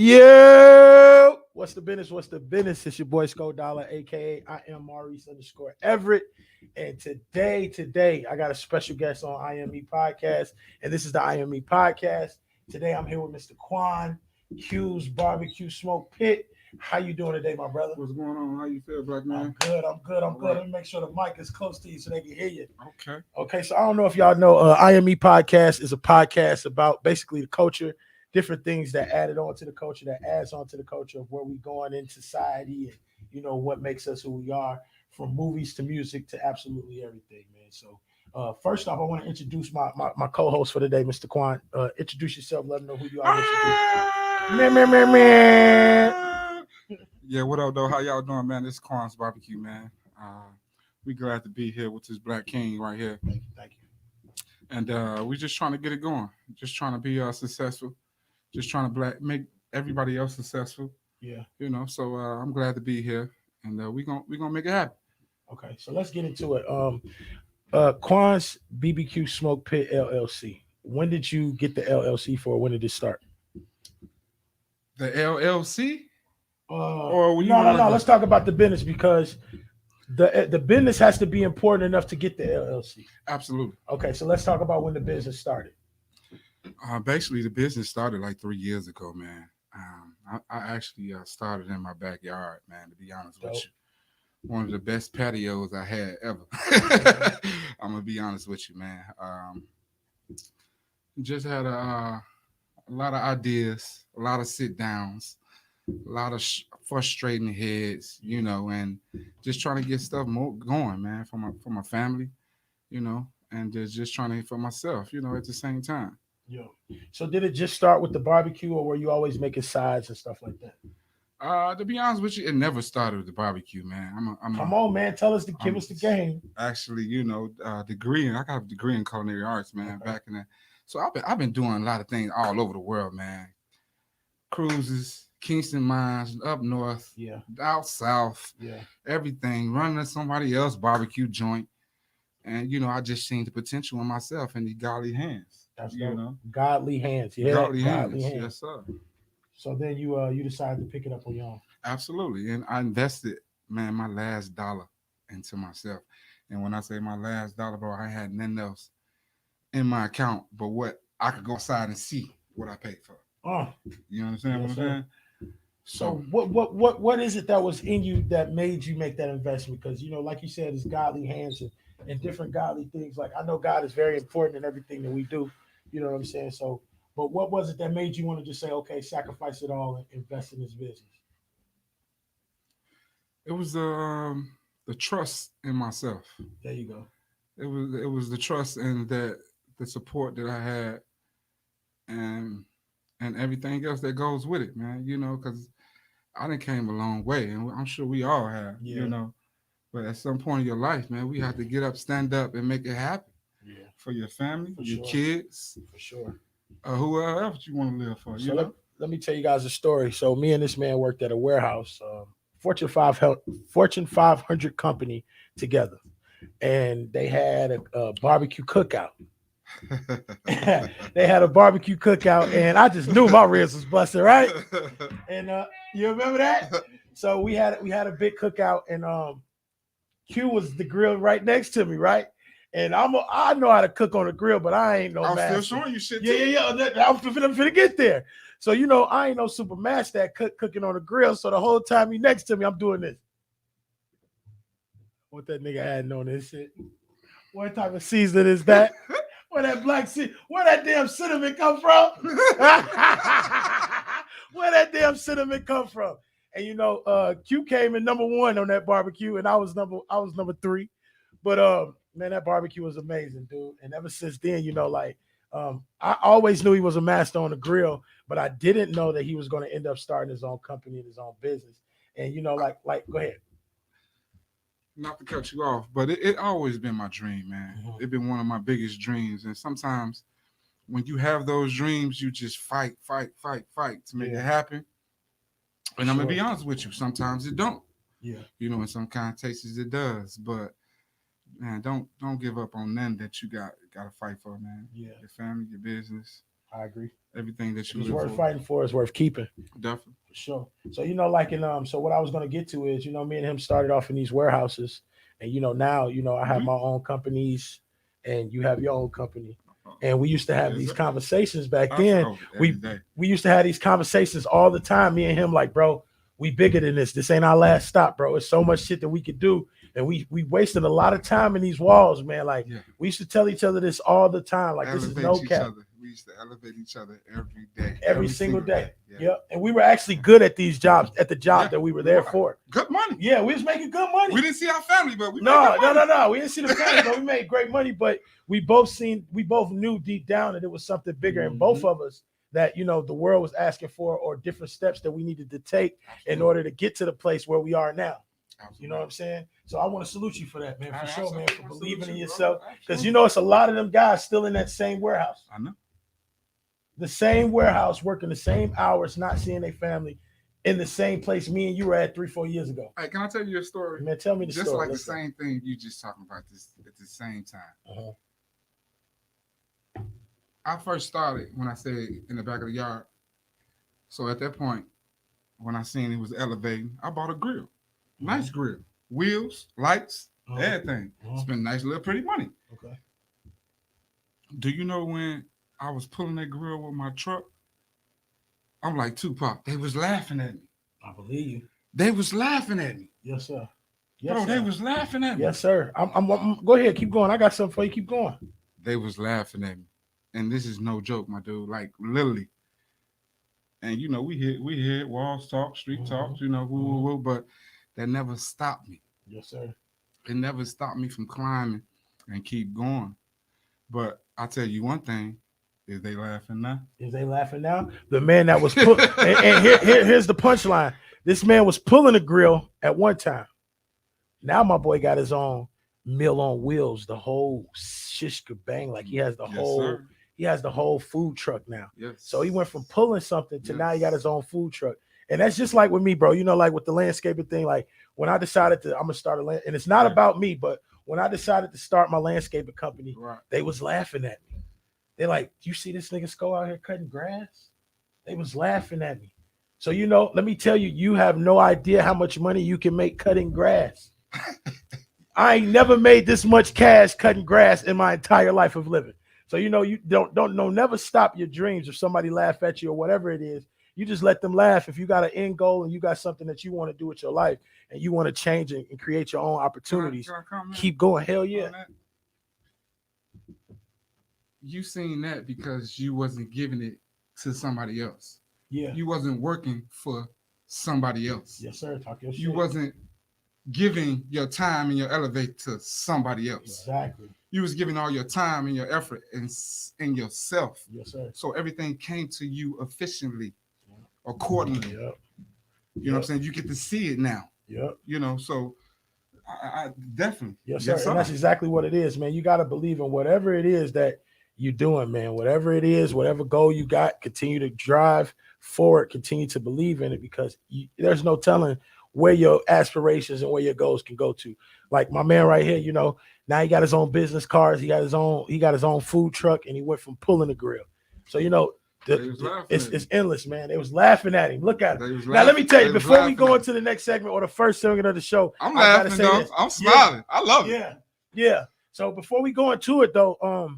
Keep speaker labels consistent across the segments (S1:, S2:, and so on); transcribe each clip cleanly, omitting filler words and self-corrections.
S1: Yo, what's the business? What's the business? It's your boy Sco Dollar, aka I am Maurice _ Everett. And today, I got a special guest on IME Podcast, and this is the IME Podcast. Today, I'm here with Mr. Quan, Q's Barbecue Smoke Pit. How you doing today, my brother?
S2: What's going on? How you feel, black man?
S1: I'm good. I'm good.
S2: Right.
S1: Let me make sure the mic is close to you so they can hear you.
S2: Okay.
S1: Okay, so I don't know if y'all know, IME Podcast is a podcast about basically the culture, different things that added on to the culture, that adds on to the culture of where we going in society and, what makes us who we are, from movies to music to absolutely everything, man. So first off, I want to introduce my co-host for today, Mr. Quan. Introduce yourself, let them know who you are.
S2: Yeah, what up, though? How y'all doing, man? This is QUAN'S Barbecue, man. We glad to be here with this black king right here.
S1: Thank you.
S2: And we just trying to get it going. Just trying to be successful. Just trying to make everybody else successful.
S1: Yeah.
S2: So I'm glad to be here, and we gonna make it happen.
S1: Okay, so let's get into it. Quan's B.B.Q Smoke Pit LLC. When did you get the LLC for? When did it start?
S2: The LLC?
S1: No. Let's talk about the business, because the business has to be important enough to get the LLC.
S2: Absolutely.
S1: Okay, so let's talk about when the business started.
S2: Basically, the business started like 3 years ago, man. I actually started in my backyard, man, to be honest with you. One of the best patios I had ever. I'm going to be honest with you, man. Just had a lot of ideas, a lot of sit downs, a lot of frustrating heads, and just trying to get stuff going, man, for my family, and just trying to for myself, at the same time.
S1: Yo. So did it just start with the barbecue, or were you always making sides and stuff like that?
S2: To be honest with you, it never started with the barbecue, man.
S1: Come on, man. Give us the game.
S2: Actually, degree. I got a degree in culinary arts, man.
S1: Okay.
S2: Back in that. So I've been doing a lot of things all over the world, man. Cruises, Kingston Mines, up north,
S1: yeah,
S2: out south,
S1: yeah,
S2: everything. Running somebody else's barbecue joint, and I just seen the potential in myself in these godly hands.
S1: That's godly hands. Yeah,
S2: godly hands. Yes, sir.
S1: So then you decided to pick it up on your own.
S2: Absolutely, and I invested, man, my last dollar into myself. And when I say my last dollar, bro, I had nothing else in my account but what I could go outside and see what I paid for.
S1: Oh,
S2: you understand what I'm saying?
S1: So what is it that was in you that made you make that investment? Because like you said, it's godly hands and different godly things. Like, I know God is very important in everything that we do. You know what I'm saying? So, but what was it that made you want to just say, okay, sacrifice it all and invest in this business?
S2: It was the trust in myself.
S1: There you go.
S2: It was the trust and the support that I had, and everything else that goes with it, man. Because I done came a long way, and I'm sure we all have. But at some point in your life, man, we have to get up, stand up, and make it happen.
S1: Yeah.
S2: For your family, for your
S1: sure.
S2: kids,
S1: for sure.
S2: Whoever else you want to live for.
S1: So let me tell you guys a story. So me and this man worked at a warehouse, Fortune 500 company together, and they had a barbecue cookout. They had a barbecue cookout, and I just knew my ribs was busted, right? And you remember that? So we had a big cookout, and Q was the grill right next to me, right? And I know how to cook on a grill, but I ain't no master.
S2: I'm still showing you shit too.
S1: Yeah. I'm finna get there. So I ain't no super master at cooking on a grill. So the whole time he next to me, I'm doing this. What that nigga adding on this shit? What type of season is that? Where that black where that damn cinnamon come from? Where that damn cinnamon come from? And Q came in number 1 on that barbecue, and I was number 3. But man, that barbecue was amazing, dude. And ever since then, I always knew he was a master on the grill, but I didn't know that he was going to end up starting his own company and his own business. And go ahead.
S2: Not to cut you off, but it always been my dream, man.
S1: Mm-hmm.
S2: It's been one of my biggest dreams. And sometimes when you have those dreams, you just fight to make it happen. And I'm gonna be honest with you, sometimes it don't.
S1: Yeah.
S2: In some kind of cases it does. But man, don't give up on nothing that you gotta fight for, man.
S1: Yeah.
S2: Your family, your business.
S1: I agree.
S2: Everything that you
S1: It's
S2: live
S1: worth
S2: for.
S1: fighting for. It's worth keeping.
S2: Definitely.
S1: For sure. So like so what I was gonna get to is me and him started off in these warehouses, and now I have
S2: Mhm.
S1: my own companies, and you have your own company, and we used to have
S2: Yes,
S1: these
S2: sir.
S1: conversations back then.
S2: Every
S1: We
S2: day.
S1: we used to have these conversations all the time. Me and him, like, bro, we bigger than this. This ain't our last stop, bro. It's so much shit that we could do, and we wasted a lot of time in these walls, man. Like
S2: Yeah.
S1: we used to tell each other this all the time. Like this is
S2: Elevate
S1: no
S2: each
S1: cap.
S2: other. We used to elevate each other every day.
S1: Every single day.
S2: Yeah.
S1: Yeah. And we were actually good at these jobs, at the job
S2: Yeah,
S1: that we were
S2: we
S1: there
S2: were.
S1: for.
S2: Good money.
S1: Yeah, we was making good money.
S2: We didn't see our family, but we made
S1: No,
S2: good
S1: no,
S2: money.
S1: no, no. We didn't see the family, but we made great money. But we both knew deep down that it was something bigger in both of us, that the world was asking for, or different steps that we needed to take in order to get to the place where we are now.
S2: Absolutely.
S1: You know what I'm saying? So I want to salute you for that, man, for sure, man, for
S2: I
S1: believing
S2: salute
S1: in
S2: you,
S1: yourself.
S2: brother.
S1: Because
S2: Absolutely.
S1: it's a lot of them guys still in that same warehouse.
S2: I know.
S1: The same warehouse, working the same hours, not seeing their family, in the same place me and you were at 3-4 years ago.
S2: Hey, can I tell you a story?
S1: Man, tell me the
S2: Just
S1: story.
S2: like
S1: Let's
S2: the
S1: go.
S2: same thing you just talking about this at the same time.
S1: Uh-huh.
S2: I first started when I said in the back of the yard. So at that point, when I seen it was elevating, I bought a grill. Nice grill. Wheels, lights, everything. Spent nice little pretty money.
S1: Okay.
S2: Do you know when I was pulling that grill with my truck? I'm like Tupac. They was laughing at me.
S1: I believe you.
S2: They was laughing at me.
S1: Yes, sir. Yes,
S2: Bro,
S1: sir.
S2: they was laughing at me.
S1: Yes, sir. I'm go ahead, keep going. I got something for you. Keep going.
S2: They was laughing at me. And this is no joke, my dude. Like literally. And we hear walls talk, street talks, woo, but that never stopped me.
S1: Yes, sir.
S2: It never stopped me from climbing and keep going. But I tell you one thing, is they laughing now?
S1: Is they laughing now? The man that was put and here's the punchline. This man was pulling a grill at one time. Now my boy got his own Meal on Wheels, the whole shish kabang. Like he has the whole food truck now.
S2: Yes.
S1: So he went from pulling something to now he got his own food truck. And that's just like with me, bro. Like with the landscaping thing, like when I decided I'm gonna start and it's not about me, but when I decided to start my landscaping company, they was laughing at me. They're like, "You see this nigga Sko out here cutting grass?" They was laughing at me. So let me tell you, you have no idea how much money you can make cutting grass. I ain't never made this much cash cutting grass in my entire life of living. So you don't never stop your dreams if somebody laugh at you or whatever it is. You just let them laugh. If you got an end goal and you got something that you want to do with your life and you want to change and create your own opportunities, keep going. Hell yeah.
S2: You seen that because you wasn't giving it to somebody else.
S1: Yeah.
S2: You wasn't working for somebody else.
S1: Yes, sir. Talk your shit.
S2: You wasn't giving your time and your elevate to somebody else.
S1: Exactly.
S2: You was giving all your time and your effort in yourself.
S1: Yes, sir.
S2: So everything came to you efficiently, accordingly.
S1: Yep.
S2: You know what I'm saying? You get to see it now.
S1: Yep.
S2: So I definitely.
S1: Yes, sir. And that's exactly what it is, man. You got to believe in whatever it is that you're doing, man. Whatever it is, whatever goal you got, continue to drive forward, continue to believe in it, because there's no telling where your aspirations and where your goals can go to. Like my man right here, now he got his own business cards, he got his own food truck, and he went from pulling a grill. So it's endless, man. They was laughing at him. Look at him. Now let me tell you, before we go into the next segment or the first segment of the show,
S2: I'm laughing though. I'm smiling. I love it.
S1: Yeah. So before we go into it though,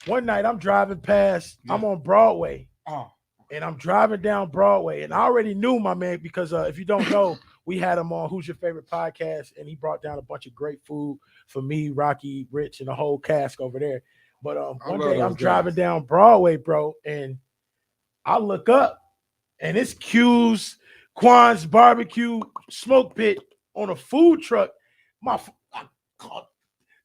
S1: one night I'm driving past, I'm on Broadway. And I'm driving down Broadway, and I already knew my man because if you don't know, we had him on Who's Your Favorite Podcast, and he brought down a bunch of great food for me, Rocky, Rich, and the whole cast over there. But one day I'm driving down Broadway, bro, and I look up, and it's QUAN'S barbecue smoke pit on a food truck. I called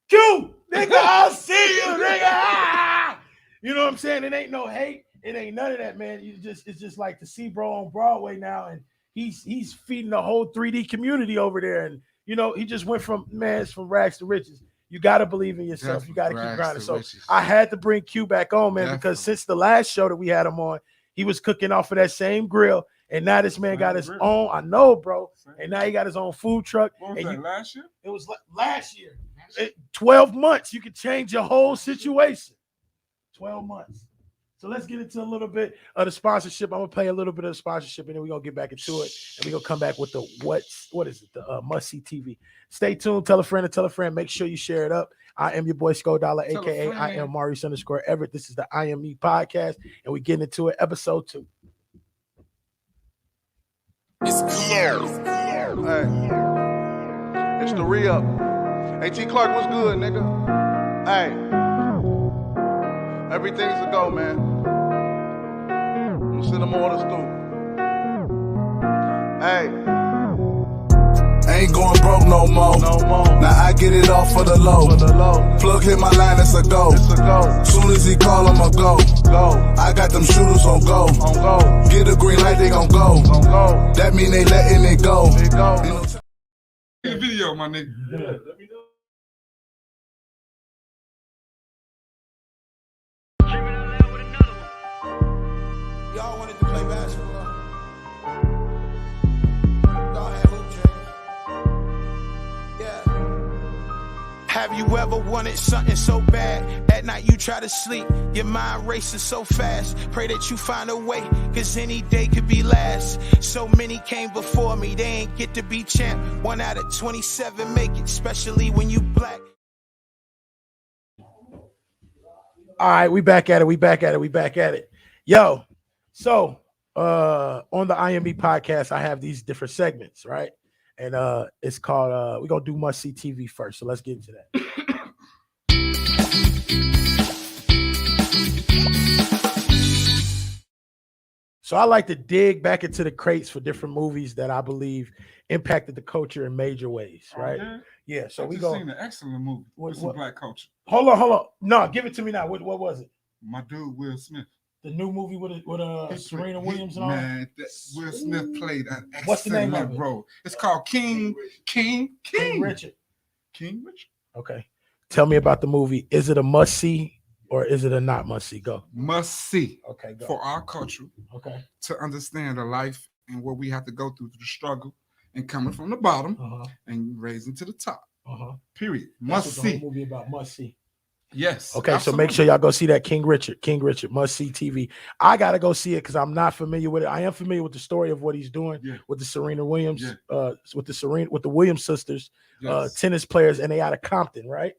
S1: Q, nigga, I'll see you, nigga. You know what I'm saying? It ain't no hate. It ain't none of that, man. It's just like to see bro on Broadway now, and he's feeding the whole 3D community over there. And he just went from rags to riches. You got to believe in yourself.
S2: Definitely.
S1: You got to keep grinding. So
S2: riches.
S1: I had to bring Q back on, man,
S2: Definitely.
S1: because since the last show that we had him on, he was cooking off of that same grill, and now this man got his own. I know, bro. And now he got his own food truck.
S2: What was that, last year?
S1: It was last year. 12 months, you could change your whole situation. 12 months. So let's get into a little bit of the sponsorship. I'm gonna play a little bit of the sponsorship, and then we're gonna get back into it, and we're gonna come back with the what is it? The must see TV. Stay tuned. Tell a friend and tell a friend. Make sure you share it up. I am your boy Sko Dollar, aka I am Maurice _ Everett. This is the IME podcast, and we getting into it, episode 2.
S3: It's clear.
S4: Hey, it's the re-up. Hey, T. Clark, what's good, nigga? Hey, everything's a go, man. I'm send them orders through. Hey.
S3: Ain't going broke no more. Now I get it off for the low. Plug hit my line, it's a go. Soon as he call, I'ma go. I got them shooters on go. Get a green light, they gon' go. That mean they letting it go.
S2: The video, my nigga.
S1: Yeah.
S3: Y'all wanted to play basketball. Y'all had hoop dreams. Yeah.
S5: Have you ever wanted something so bad? At night you try to sleep, your mind racing so fast. Pray that you find a way, cause any day could be last. So many came before me, they ain't get to be champ. 1 out of 27 make it, especially when you black.
S1: All right, we back at it. Yo, so on the IME podcast, I have these different segments, right? And it's called we're gonna do must see TV first. So let's get into that. So I like to dig back into the crates for different movies that I believe impacted the culture in major ways, right? Yeah. So we
S2: seen an excellent movie with some black culture.
S1: Hold on. No, give it to me now. What was it?
S2: My dude Will Smith.
S1: The new movie with Serena Williams and all.
S2: Man, Will Smith played an
S1: What's the name of
S2: excellent
S1: it?
S2: role. It's called King
S1: Richard.
S2: King Richard.
S1: Okay. Tell me about the movie. Is it a must see or is it a not must see? Go.
S2: Must see.
S1: Okay, go.
S2: For our culture.
S1: Okay.
S2: To understand the life and what we have to go through the struggle and coming from the bottom and raising to the top. Period. Must see.
S1: The whole movie about must see.
S2: Yes.
S1: Okay,
S2: absolutely.
S1: So make sure y'all go see that King Richard must see TV. I gotta go see it because I'm not familiar with it. I am familiar with the story of what he's doing with the Serena Williams, with the Williams sisters, tennis players, and they out of Compton, right?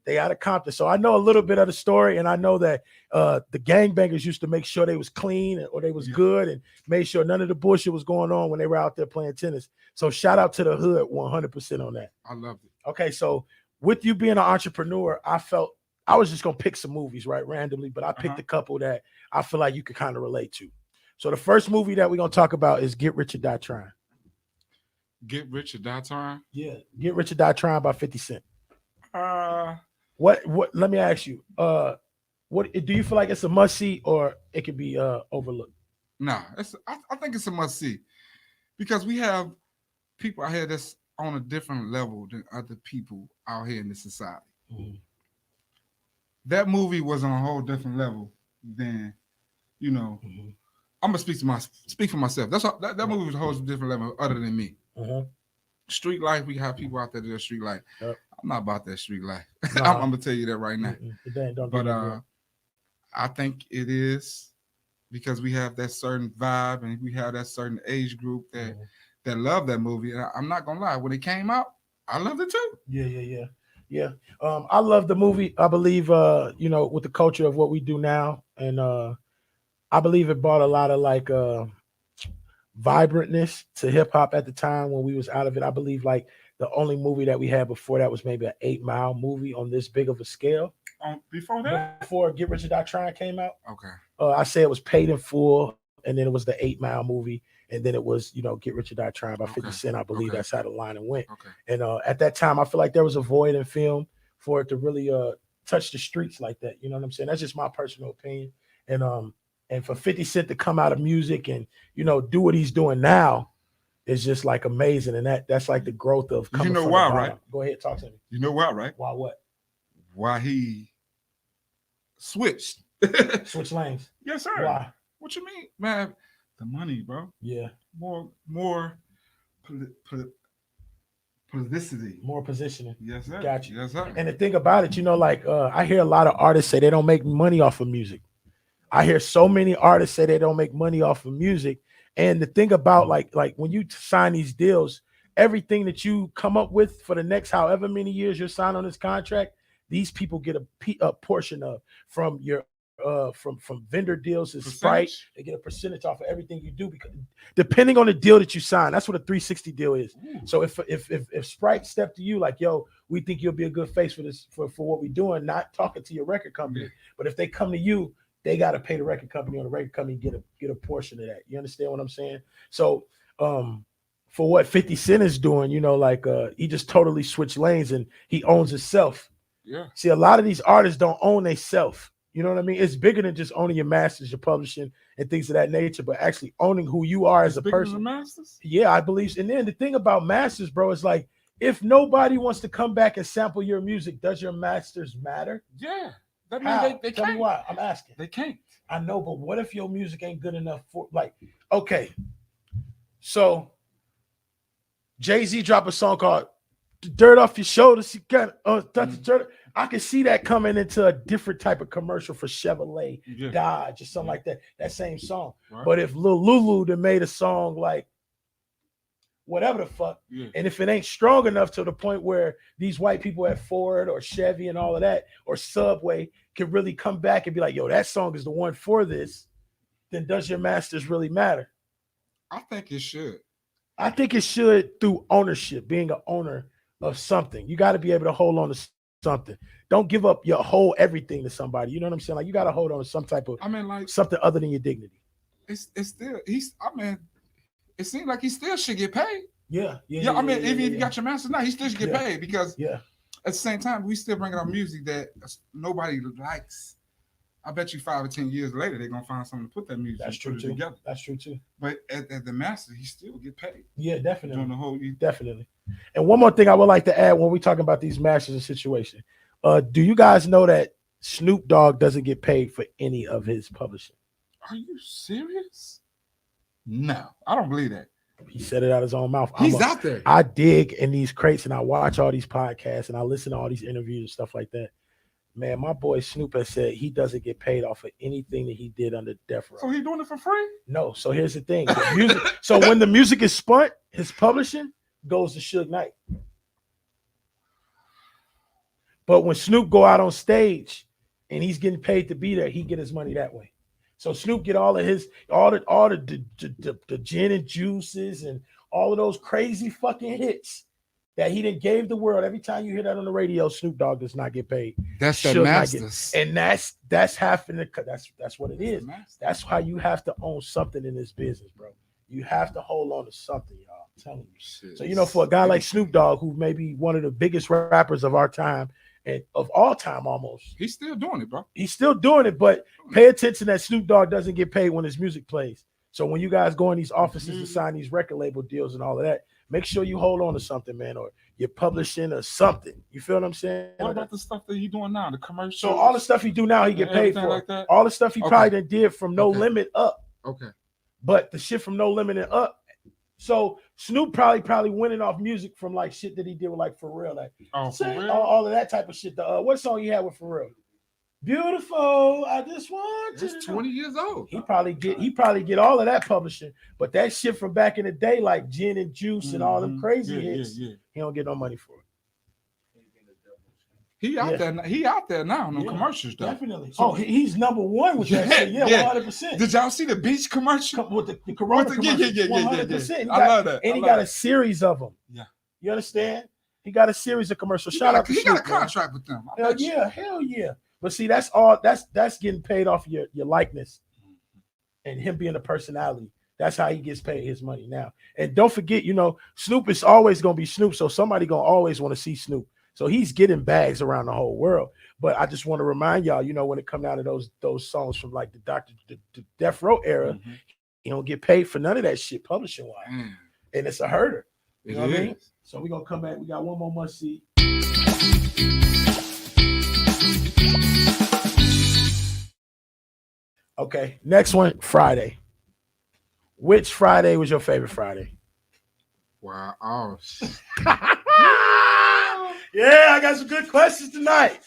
S1: They out of Compton. So I know a little bit of the story, and I know that the gangbangers used to make sure they was clean or they was good and made sure none of the bullshit was going on when they were out there playing tennis. So shout out to the hood 100% on that.
S2: I loved it.
S1: Okay, so with you being an entrepreneur, I felt I was just gonna pick some movies, right, randomly, but I picked a couple that I feel like you could kind of relate to. So the first movie that we're gonna talk about is Get Rich or Die Trying.
S2: Get Rich or Die Trying?
S1: Yeah, Get Rich or Die Trying by 50 Cent. What? Let me ask you. What do you feel like it's a must see or it could be overlooked?
S2: Nah, I think it's a must see because we have people out here that's on a different level than other people out here in the society. That movie was on a whole different level than, I'm gonna speak for myself. That movie was a whole different level other than me. Street life, we have people out there that are street life. I'm not about that street life. I'm gonna tell you that right now. But I think it is because we have that certain vibe and we have that certain age group that love that movie. And I'm not gonna lie, when it came out, I loved it too.
S1: Yeah. I love the movie. I believe, with the culture of what we do now. And I believe it brought a lot of like vibrantness to hip hop at the time when we was out of it. I believe like the only movie that we had before that was maybe an 8 Mile movie on this big of a scale.
S2: Before that?
S1: Before Get Rich or Die Trying came out.
S2: Okay.
S1: I say it was Paid in Full, and then it was the 8 Mile movie. And then it was, Get Rich or Die Trying by 50 Cent. I believe that's how the line went. Okay. And at that time, I feel like there was a void in film for it to really touch the streets like that. You know what I'm saying? That's just my personal opinion. And for 50 Cent to come out of music and, do what he's doing now is just like amazing. And that's like the growth of coming from
S2: why,
S1: the bottom.
S2: right?
S1: Go ahead, talk to me.
S2: You know why, right?
S1: Why what?
S2: Why he switched.
S1: Switch lanes.
S2: Yes, sir.
S1: Why?
S2: What you mean, man? The money, bro.
S1: Yeah.
S2: More publicity.
S1: More positioning.
S2: Yes, sir.
S1: Got you.
S2: Yes, sir.
S1: And the thing about it, I hear a lot of artists say they don't make money off of music. I hear so many artists say they don't make money off of music. And the thing about like when you sign these deals, everything that you come up with for the next however many years you're signed on this contract, these people get a portion of from your from vendor deals to Sprite. They get a percentage off of everything you do because depending on the deal that you sign, that's what a 360 deal is. So if Sprite step to you like, yo, we think you'll be a good face for this for what we're doing, not talking to your record company, but if they come to you, they got to pay the record company, or the record company get a portion of that. You understand what I'm saying? So for what 50 Cent is doing, you know, like he just totally switched lanes and he owns himself.
S2: Yeah.
S1: See, a lot of these artists don't own themselves. You know what I mean? It's bigger than just owning your masters, your publishing, and things of that nature, but actually owning who you are as a person.
S2: Than the masters?
S1: Yeah, I believe. And then the thing about masters, bro, is like if nobody wants to come back and sample your music, does your masters matter?
S2: Yeah. That
S1: means
S2: they
S1: Tell
S2: can't.
S1: me why. I'm asking.
S2: They can't.
S1: I know, but what if your music ain't good enough for like? Okay, so Jay-Z dropped a song called "Dirt Off Your Shoulders." He got dirt. I can see that coming into a different type of commercial for Chevrolet, Dodge, or something like that. That same song. Right. But if Lil Lulu then made a song like whatever the fuck, and if it ain't strong enough to the point where these white people at Ford or Chevy and all of that or Subway can really come back and be like, yo, that song is the one for this, then does your masters really matter?
S2: I think it should.
S1: I think it should through ownership, being an owner of something. You got to be able to hold on to something. Don't give up your whole everything to somebody. You know what I'm saying? Like you got to hold on to some type of, like something other than your dignity.
S2: It's still it seems like he still should get paid.
S1: Yeah.
S2: Even if you got your master now, he still should get paid because at the same time we still bringing out music that nobody likes. I bet you 5 or 10 years later they're gonna find something to put that music together. That's true too. But at the master, he still get paid.
S1: Yeah, definitely.
S2: During the whole
S1: definitely. And one more thing I would like to add when we're talking about these masters and situation. Do you guys know that Snoop Dogg doesn't get paid for any of his publishing?
S2: Are you serious? No, I don't believe that.
S1: He said it out of his own mouth.
S2: He's out there.
S1: I dig in these crates and I watch all these podcasts and I listen to all these interviews and stuff like that. Man, my boy Snoop has said he doesn't get paid off of anything that he did under Death Row.
S2: So he's doing it for free?
S1: No. So here's the thing. So when the music is spun, his publishing goes to Suge Knight. But when Snoop go out on stage and he's getting paid to be there, he get his money that way. So Snoop get all of his all the gin and juices and all of those crazy fucking hits that he done gave the world. Every time you hear that on the radio, Snoop Dogg does not get paid.
S2: That's the masters.
S1: And that's half in the that's what it is. That's how you have to own something in this business, bro. You have to hold on to something, y'all. I'm telling you. Shit. So you know, for a guy like Snoop Dogg, who may be one of the biggest rappers of our time and of all time almost,
S2: he's still doing it, bro.
S1: He's still doing it, but pay attention that Snoop Dogg doesn't get paid when his music plays. So when you guys go in these offices to sign these record label deals and all of that, make sure you hold on to something, man, or you're publishing or something. You feel what I'm saying?
S2: What about the stuff that he's doing now, the commercials?
S1: So all the stuff he do now, he get paid for. Like all the stuff he probably done did from No Limit up.
S2: Okay.
S1: But the shit from No Limit and up. So Snoop probably winning off music from like shit that he did with like Pharrell, like all of that type of shit. What song he had with Pharrell? Beautiful. I just want
S2: you. That's 20 years old.
S1: He probably get all of that publishing, but that shit from back in the day, like Gin and Juice and all them crazy hits, he don't get no money for it.
S2: He out there. He out there now. No commercials, though.
S1: Definitely. So he's number one with that shit. Yeah, 100%.
S2: Did y'all see the beach commercial
S1: with the Corona commercial?
S2: Yeah.
S1: 100%.
S2: I love that.
S1: And he got a series of them.
S2: Yeah.
S1: You understand? He got a series of commercials. Shout out to
S2: He got a contract with them.
S1: Hell yeah. But see, that's all. That's getting paid off your likeness, and him being a personality. That's how he gets paid his money now. And don't forget, you know, Snoop is always gonna be Snoop. So somebody gonna always want to see Snoop. So he's getting bags around the whole world. But I just want to remind y'all, you know, when it come down to those songs from like the Death Row era, he don't get paid for none of that shit publishing wise, and it's a herder. You know what I mean? So we're gonna come back. We got one more must see. Okay, next one, Friday. Which Friday was your favorite Friday?
S2: Wow. Oh,
S1: yeah, I got some good questions tonight.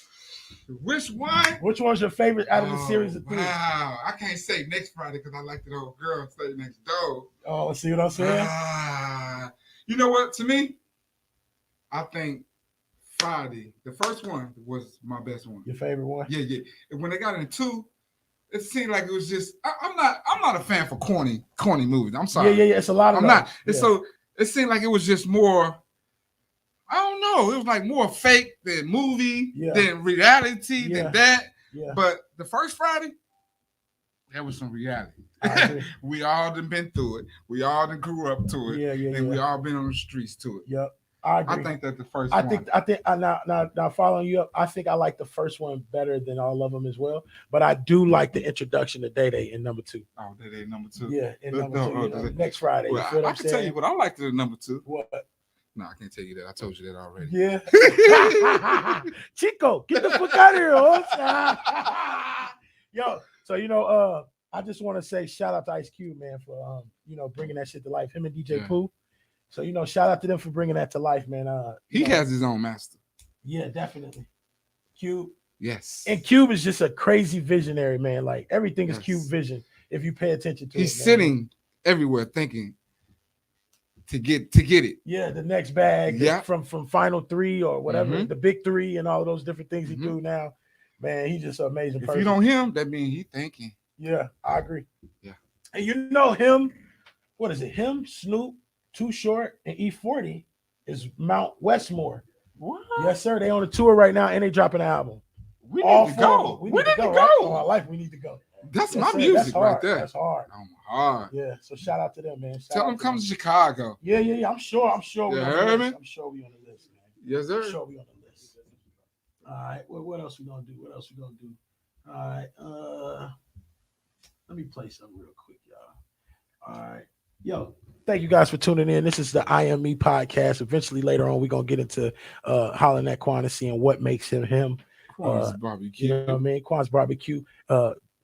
S2: Which one?
S1: Which one's your favorite out of the series of 3?
S2: Wow, I can't say next Friday because I like the old girl stay next door.
S1: Oh, see what I'm saying?
S2: You know what? To me, I think Friday, the first one was my best one.
S1: Your favorite one?
S2: Yeah. And when they got into 2, it seemed like it was just. I'm not a fan for corny movies. I'm sorry.
S1: Yeah. It's a lot of.
S2: I'm not. So it seemed like it was just more. I don't know. It was like more fake than movie, than reality, than that.
S1: Yeah.
S2: But the first Friday, there was some reality. We all done been through it. We all done grew up to it. And we all been on the streets to it.
S1: Yep. I agree.
S2: I think that the first one.
S1: I think now following you up, I think I like the first one better than all of them as well. But I do like the introduction to Day Day in number 2.
S2: Oh, Day Day number 2.
S1: Yeah, in number 2. Next Friday.
S2: Well,
S1: you feel
S2: I can tell you what I liked in number 2.
S1: What?
S2: No, I can't tell you that. I told you that already.
S1: Yeah. Chico, get the fuck out of here. Yo, so I just want to say shout out to Ice Cube, man, for bringing that shit to life. Him and DJ Pooh. So shout out to them for bringing that to life, man.
S2: He has his own master.
S1: Yeah, definitely. Cube.
S2: Yes.
S1: And Cube is just a crazy visionary, man. Like everything is Cube vision if you pay attention to it.
S2: He's sitting everywhere thinking to get it.
S1: Yeah, the next bag.
S2: Yeah.
S1: From Final 3 or whatever, the big 3 and all those different things he do now. Man, he's just an amazing person.
S2: If you don't hear him, that means he's thinking.
S1: Yeah, I agree.
S2: Yeah.
S1: And him, what is it? Him, Snoop, Too Short, and E40 is Mount Westmore.
S2: What?
S1: Yes, sir. They on a tour right now and they dropping an album.
S2: We need to go.
S1: We need to go. Right? All our life, we need to go.
S2: That's my music right there.
S1: That's hard.
S2: I'm hard.
S1: Yeah. So shout out to them, man.
S2: Tell them come to Chicago.
S1: Yeah. I'm sure. I'm sure we on the list, man.
S2: Yes, sir.
S1: I'm sure we on the list. All right. Well, what else we gonna do? All right. Let me play something real quick, y'all. All right. Yo, thank you guys for tuning in. This is the I Am Me podcast. Eventually, later on, we're going to get into hollering at Quan and seeing what makes him him.
S2: Quan's Barbecue.
S1: You know what I mean? Quan's Barbecue.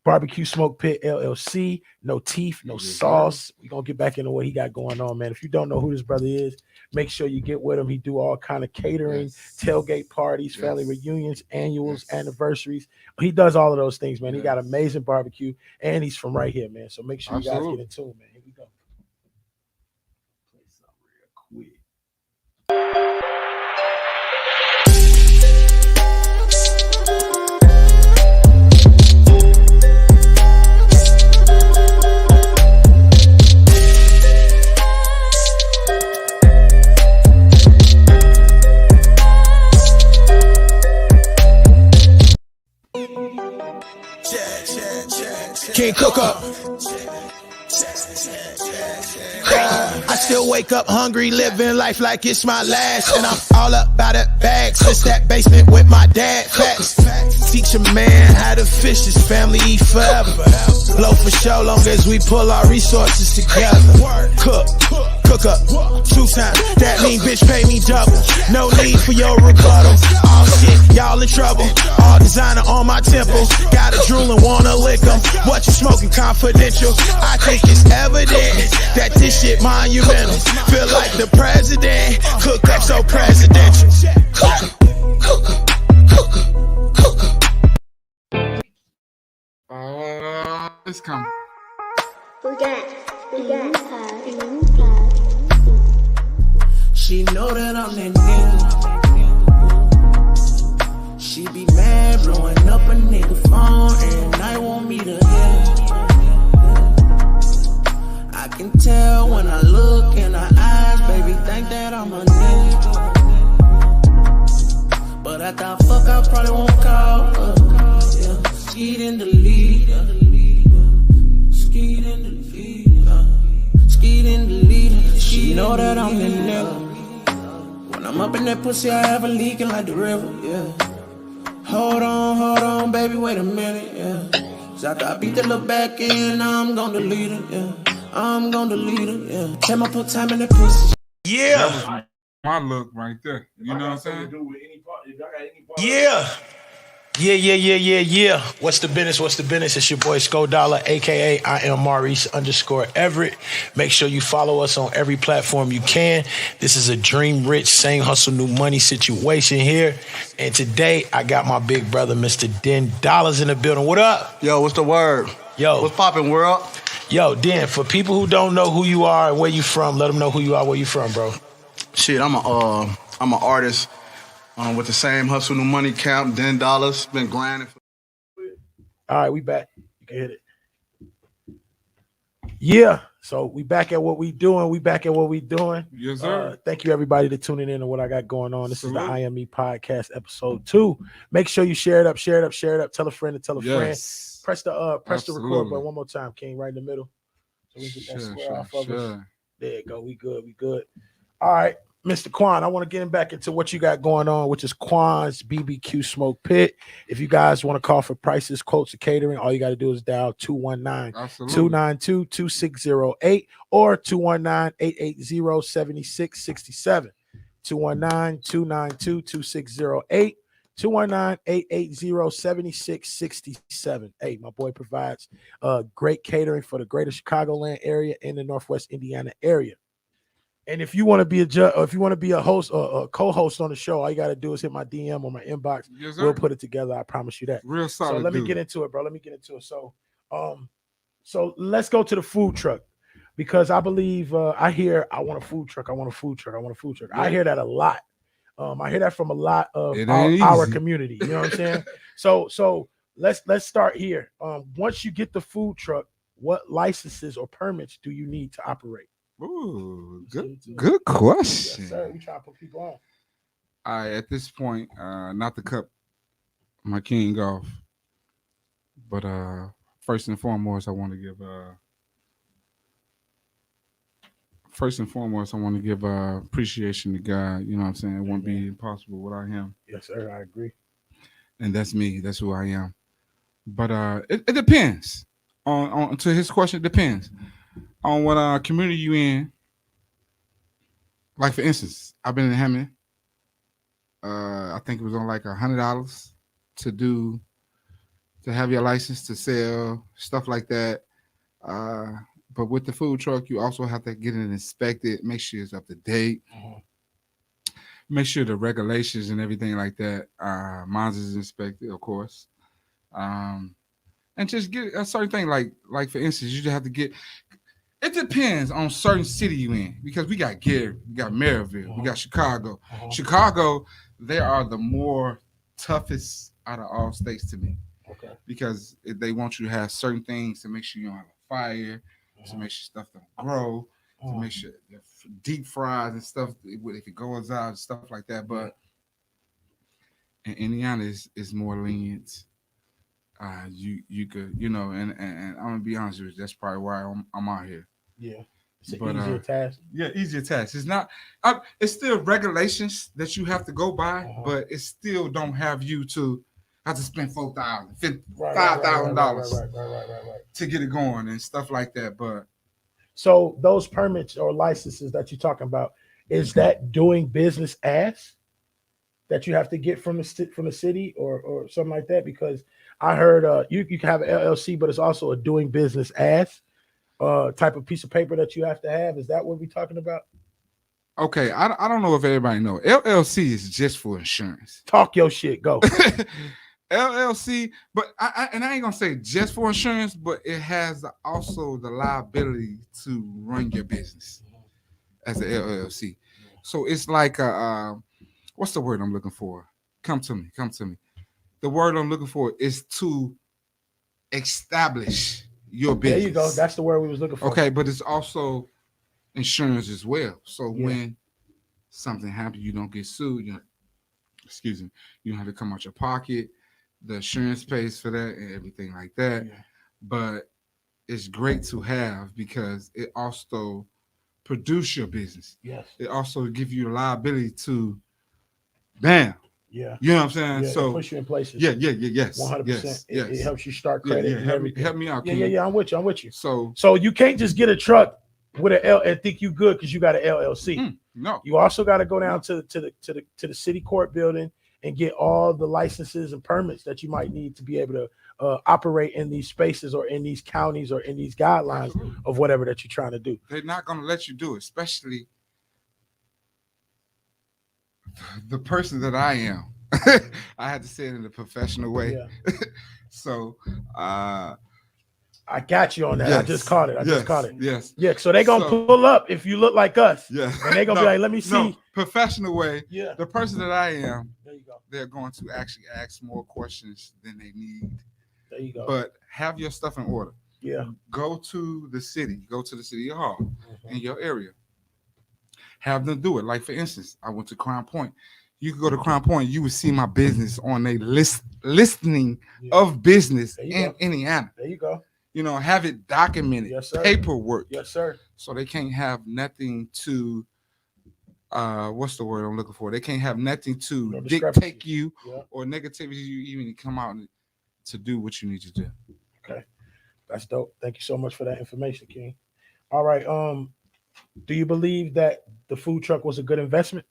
S1: Barbecue Smoke Pit LLC. No teeth, no sauce. We're going to get back into what he got going on, man. If you don't know who this brother is, make sure you get with him. He do all kind of catering, tailgate parties, family reunions, annuals, anniversaries. He does all of those things, man. He got amazing barbecue, and he's from right here, man. So make sure you guys get in tune, man. Here we go. Play something real quick.
S5: Can't cook up. I still wake up hungry, living life like it's my last. And I'm all up by the bags, since that basement with my dad. Facts. Teach a man how to fish, his family eat forever. Blow for show, long as we pull our resources together. Cook up, 2 times. That mean bitch pay me double. No need for your rebuttal. All shit, y'all in trouble. All designer on my temples. Got a drool and wanna lick them. What you smoking confidential? I think it's evident that this shit monumental. Feel like the president. Cook up so presidential.
S2: It's coming.
S5: She know that I'm that nigga. She be mad, blowing up a nigga phone, and I want me to hit. I can tell when I look in her eyes, baby, think that I'm a nigga. But after I fuck, I probably won't call her. Yeah. Skeet in the lead. Skeet in the lead. Skeet in the lead. She know that I'm the nigga. I'm up in that pussy, I have a leaking like the river, yeah. Hold on, baby, wait a minute, yeah. Cause after I beat the little back in, I'm gon' delete it, yeah. I'm gon' delete it, yeah. Tell me put time in that pussy. Yeah.
S2: That was my look right there. You know what I'm saying?
S5: Yeah. Yeah. What's the business? It's your boy Sko Dollar, aka I am Maurice _Everett. Make sure you follow us on every platform you can. This is a dream rich, same hustle, new money situation here. And today I got my big brother, Mr. Den Dollars, in the building. What up?
S3: Yo, what's the word?
S5: Yo.
S3: What's poppin', world?
S5: Yo, Den, for people who don't know who you are and where you from, let them know who you are, where you from, bro.
S3: Shit, I'm an artist with the same hustle, new money camp, Den Dollars. Been grinding.
S1: All right, we back. You can hit it. Yeah. So we back at what we doing.
S2: Yes, sir.
S1: Thank you everybody to tuning in to what I got going on. This is the
S2: Salute.
S1: IME podcast episode 2. Make sure you share it up. Tell a friend to tell a friend.
S2: Yes.
S1: Press the record
S2: Absolutely.
S1: button one more time, King, right in the middle. So we get that square off of us. There you go. We good. All right, Mr. Quan, I want to get back into what you got going on, which is QUAN'S B.B.Q Smoke Pit. If you guys want to call for prices, quotes, or catering, all you got to do is dial 219-292-2608 or 219-880-7667. 219-292-2608. 219-880-7667. Hey, my boy provides great catering for the greater Chicagoland area and the Northwest Indiana area. And if you want to be a judge, or if you want to be a host or a co-host on the show, all you got to do is hit my DM or my inbox.
S2: Yes, sir.
S1: We'll put it together. I promise you that.
S2: Real solid.
S1: So let me get into it, bro. So let's go to the food truck, because I believe I hear I want a food truck. I hear that a lot. I hear that from a lot of our community. You know what I'm saying? So let's start here. Once you get the food truck, what licenses or permits do you need to operate?
S2: Ooh, good question.
S1: Yes, sir. We try to put people on.
S2: All right, at this point, not to cut my king off, but first and foremost, I want to give appreciation to God. You know what I'm saying? It wouldn't be impossible without him.
S1: Yes, sir. I agree.
S2: And that's me. That's who I am. But it depends. On to his question, it depends on what community you in. Like, for instance, I've been in Hammond. I think it was on like $100 to have your license to sell stuff like that. But with the food truck, you also have to get it inspected, make sure it's up to date, make sure the regulations and everything like that. Mine is inspected, of course. And just get a certain thing, like for instance, you just have to get. It depends on certain city you in, because we got Gary, we got Maryville, we got Chicago. Chicago, they are the more toughest out of all states to me.
S1: Okay. Because
S2: they want you to have certain things to make sure you don't have a fire, to make sure stuff don't grow, to make sure deep fries and stuff, if it goes out and stuff like that. But in Indiana is more lenient. You could, and I'm gonna be honest with you, that's probably why I'm out here.
S1: Yeah. It's an easier task.
S2: Yeah, easier task. It's not. It's still regulations that you have to go by, but it still don't have you to have to spend $4,000, $5,000 to get it going and stuff like that. But
S1: so those permits or licenses that you're talking about, is that doing business as that you have to get from the city or something like that? Because I heard you can have an LLC, but it's also a doing business as type of piece of paper that you have to have. Is that what we're talking about?
S2: Okay, I don't know if everybody know. LLC is just for insurance.
S1: Talk your shit. Go.
S2: LLC, but I ain't gonna say just for insurance, but it has also the liability to run your business as an LLC. So it's like what's the word I'm looking for? Come to me. The word I'm looking for is to establish your business.
S1: There you go. That's the word we was looking for.
S2: Okay, but it's also insurance as well. So when something happens, you don't get sued. You don't have to come out your pocket. The insurance pays for that and everything like that. Yeah. But it's great to have because it also produce your business. Yes. It also gives you a liability to, bam. Yeah. You know what I'm saying?
S1: Yeah, so push you in places.
S2: Yes.
S1: 100%.
S2: Yes.
S1: It helps you start credit.
S2: Help me out.
S1: Yeah. I'm with you. So you can't just get a truck with an L and think you good because you got an LLC.
S2: No.
S1: You also got to go down to the city court building and get all the licenses and permits that you might need to be able to operate in these spaces or in these counties or in these guidelines of whatever that you're trying to do.
S2: They're not going to let you do it, especially the person that I am. I had to say it in a professional way.
S1: Yeah.
S2: So
S1: I got you on that.
S2: yes,
S1: I just caught it. I just caught it.
S2: Yes.
S1: Yeah. So they're going to pull up if you look like us.
S2: Yeah.
S1: And they're going to be like, let me see.
S2: No, professional way.
S1: Yeah.
S2: The person that I am,
S1: There you go.
S2: they're going to actually ask more questions than they need.
S1: There you go.
S2: But have your stuff in order.
S1: Yeah.
S2: Go to the city hall in your area. Have them do it. Like, for instance, I went to Crown Point. You could go to Crown Point, you would see my business on a listing of business in Indiana.
S1: There you go.
S2: You know, have it documented,
S1: Yes, sir.
S2: paperwork.
S1: Yes, sir.
S2: So they can't have nothing to what's the word I'm looking for? They can't have nothing to dictate you or negativity you even come out to do what you need to do.
S1: Okay. That's dope. Thank you so much for that information, King. All right. Do you believe that the food truck was a good investment?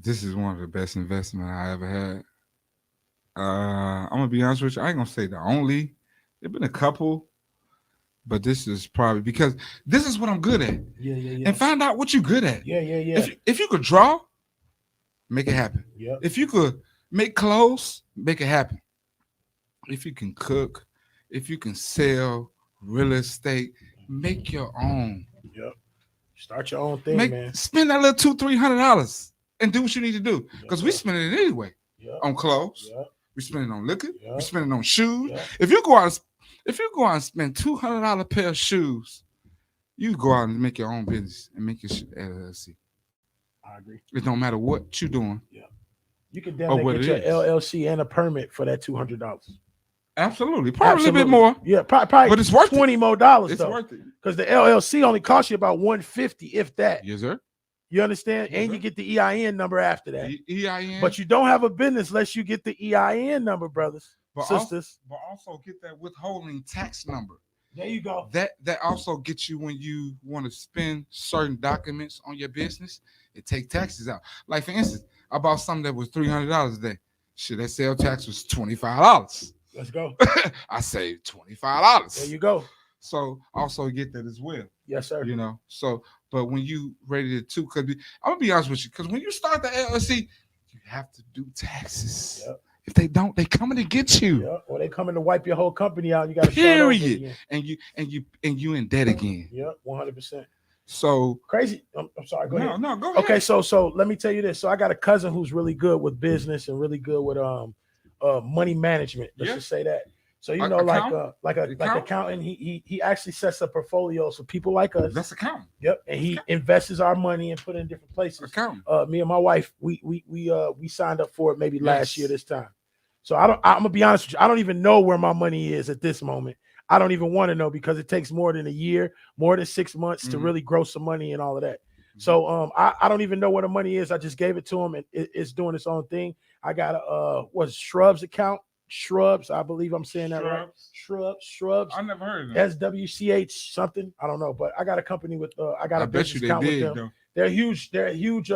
S2: This is one of the best investments I ever had. I'm gonna be honest with you. I ain't gonna say the only. There've been a couple, but this is probably because this is what I'm good at.
S1: Yeah.
S2: And find out what you're good at.
S1: Yeah.
S2: If you could draw, make it happen.
S1: Yeah.
S2: If you could make clothes, make it happen. If you can cook, if you can sell real estate, make your own.
S1: Yep. Start your own thing, man.
S2: Spend that little $200-$300 and do what you need to do. Because we spend it anyway. On clothes.
S1: Yep.
S2: We spend it on liquor.
S1: Yep.
S2: We spend it on shoes.
S1: Yep.
S2: If you go out and spend $200 pair of shoes, you go out and make your own business and make your LLC.
S1: I agree.
S2: It don't matter what you're doing.
S1: Yeah. You can definitely get your LLC and a permit for that $200.
S2: Absolutely. Probably a little bit more.
S1: Yeah, probably
S2: but it's worth
S1: $20
S2: it.
S1: more.
S2: It's worth it.
S1: Because the LLC only costs you about $150, if that.
S2: Yes, sir.
S1: You understand?
S2: Yes,
S1: and
S2: sir.
S1: you get the EIN number after that.
S2: The EIN.
S1: But you don't have a business unless you get the EIN number, brothers, sisters.
S2: But also get that withholding tax number.
S1: There you go.
S2: That also gets you when you want to spend certain documents on your business. It takes taxes out. Like, for instance, I bought something that was $300 a day. Shit, that sale tax was $25.
S1: Let's go.
S2: I saved $25.
S1: There you go.
S2: So also get that as well.
S1: Yes, sir.
S2: You know, so but when you ready to because I'm gonna be honest with you, because when you start the LLC, you have to do taxes.
S1: Yep.
S2: If they don't, they coming to get you.
S1: Yeah, or they coming to wipe your whole company out. You got to
S2: period. And you in debt again.
S1: Yep, 100%.
S2: So
S1: crazy. I'm sorry. Go ahead.
S2: No, go ahead.
S1: Okay, so let me tell you this. So I got a cousin who's really good with business and really good with money management. Let's just say that. So you know, like accountant, he actually sets up portfolios for people like us.
S2: That's accountant.
S1: Yep, and he invests our money and put it in different places.
S2: Accountant.
S1: Me and my wife, we signed up for it maybe last year this time. So I'm gonna be honest with you. I don't even know where my money is at this moment. I don't even want to know because it takes more than a year, more than 6 months to really grow some money and all of that. So I don't even know where the money is. I just gave it to him and it's doing its own thing. I got a Shrubs account. Shrubs, I believe I'm saying that right. Shrubs.
S2: I never heard of that.
S1: SWCH something. I don't know, but I got a company with I got a business account with them.
S2: Though.
S1: They're a huge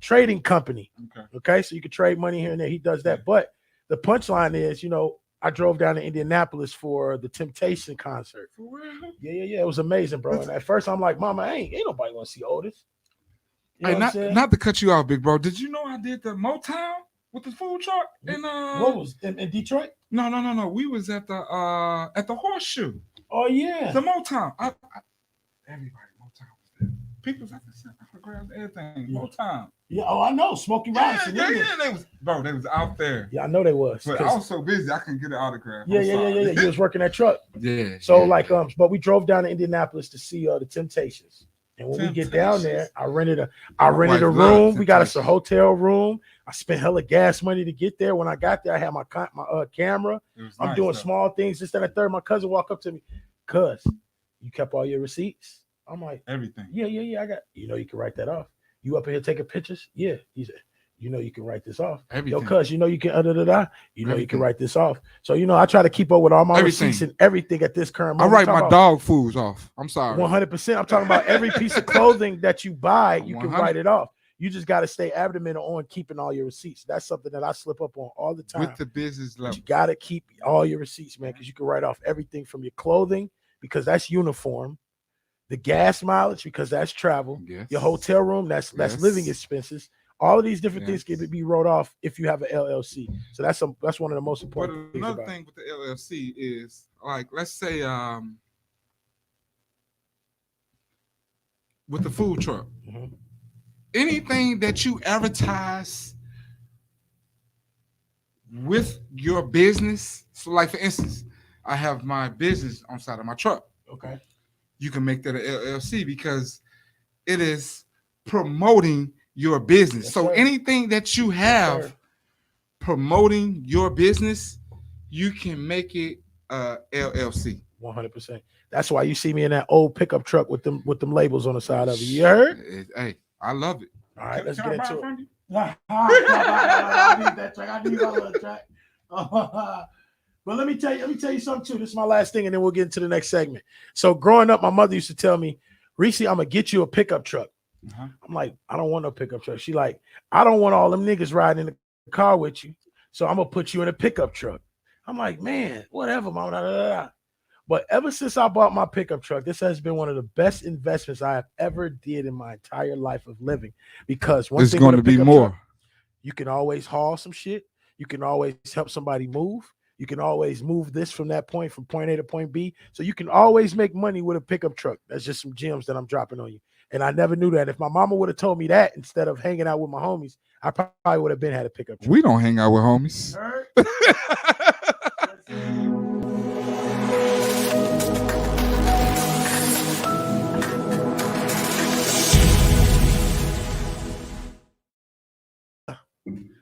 S1: trading company. Okay, so you can trade money here and there. He does that. But the punchline is, you know, I drove down to Indianapolis for the Temptation concert.
S2: For real?
S1: Yeah. It was amazing, bro. And at first I'm like, Mama, ain't nobody want to see Otis. You know
S2: not to cut you off, big bro. Did you know I did the Motown with the food truck? And
S1: what was in Detroit?
S2: No. We was at the Horseshoe.
S1: Oh yeah.
S2: The Motown. Everybody Motown was there. People was at the ground, everything. Yeah. Motown.
S1: Yeah, I know. Smokey Robinson.
S2: Yeah. They was out there.
S1: Yeah, I know they was.
S2: But I was so busy, I couldn't get an autograph.
S1: Yeah. He was working that truck.
S2: Yeah.
S1: So but we drove down to Indianapolis to see the Temptations. And when we get down there, I rented a room. We got us a hotel room. I spent hella gas money to get there. When I got there, I had my camera. I'm doing small things. This, that, and third. My cousin walked up to me, "Cuz, you kept all your receipts?" I'm like,
S2: everything.
S1: Yeah. I got. You know, you can write that off. You up here taking pictures? Yeah. He said, you know, you can write this off.
S2: Everything.
S1: Yo, cuz, you know, you can You know, you can write this off. So, you know, I try to keep up with all my receipts and everything at this current moment.
S2: I write my dog foods off. I'm sorry.
S1: 100%. I'm talking about every piece of clothing that you buy, you can write it off. You just got to stay adamant on keeping all your receipts. That's something that I slip up on all the time.
S2: With the business level.
S1: You got to keep all your receipts, man, because you can write off everything from your clothing, because that's uniform, the gas mileage, because that's travel, your hotel room, that's living expenses. All of these different things can be wrote off if you have an LLC. So that's one of the most important things.
S2: Another thing with the LLC is, like, let's say with the food truck, anything that you advertise with your business. So, like, for instance, I have my business on side of my truck.
S1: Okay.
S2: You can make that an LLC because it is promoting your business. So anything that you have promoting your business, you can make it LLC.
S1: 100%. That's why you see me in that old pickup truck with them labels on the side of it. You heard?
S2: Hey, I love it.
S1: All right, let's get into it. I need my little track. But let me tell you something too. This is my last thing, and then we'll get into the next segment. So growing up, my mother used to tell me, Reese, I'm gonna get you a pickup truck. I'm like, I don't want no pickup truck. She like, I don't want all them niggas riding in the car with you, so I'm gonna put you in a pickup truck. I'm like, man, whatever, mom. But ever since I bought my pickup truck, this has been one of the best investments I have ever did in my entire life of living. Because one thing going to be more. Truck, you can always haul some shit. You can always help somebody move. You can always move this from that point, from point A to point B. So you can always make money with a pickup truck. That's just some gems that I'm dropping on you. And I never knew that. If my mama would have told me that instead of hanging out with my homies, I probably would have had a pickup truck.
S2: We don't hang out with homies.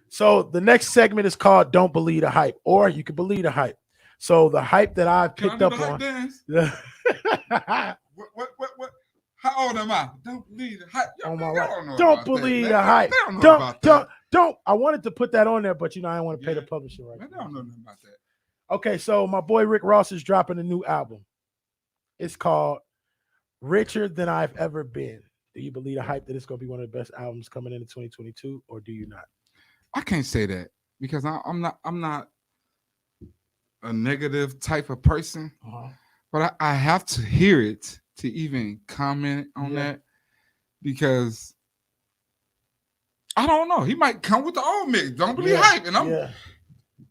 S1: So the next segment is called Don't Believe the Hype, or you can believe the hype. So the hype that I picked up on.
S2: What? How old am I? Don't believe the hype.
S1: Oh my God. Don't believe the hype. Don't. I wanted to put that on there, but I didn't want to pay the publisher right now.
S2: I don't know nothing about that.
S1: Okay, so my boy Rick Ross is dropping a new album. It's called Richer Than I've Ever Been. Do you believe the hype that it's going to be one of the best albums coming into 2022, or do you not?
S2: I can't say that because I'm not a negative type of person, but I have to hear it to even comment on that, because I don't know. He might come with the old mix. Don't believe hype, and I'm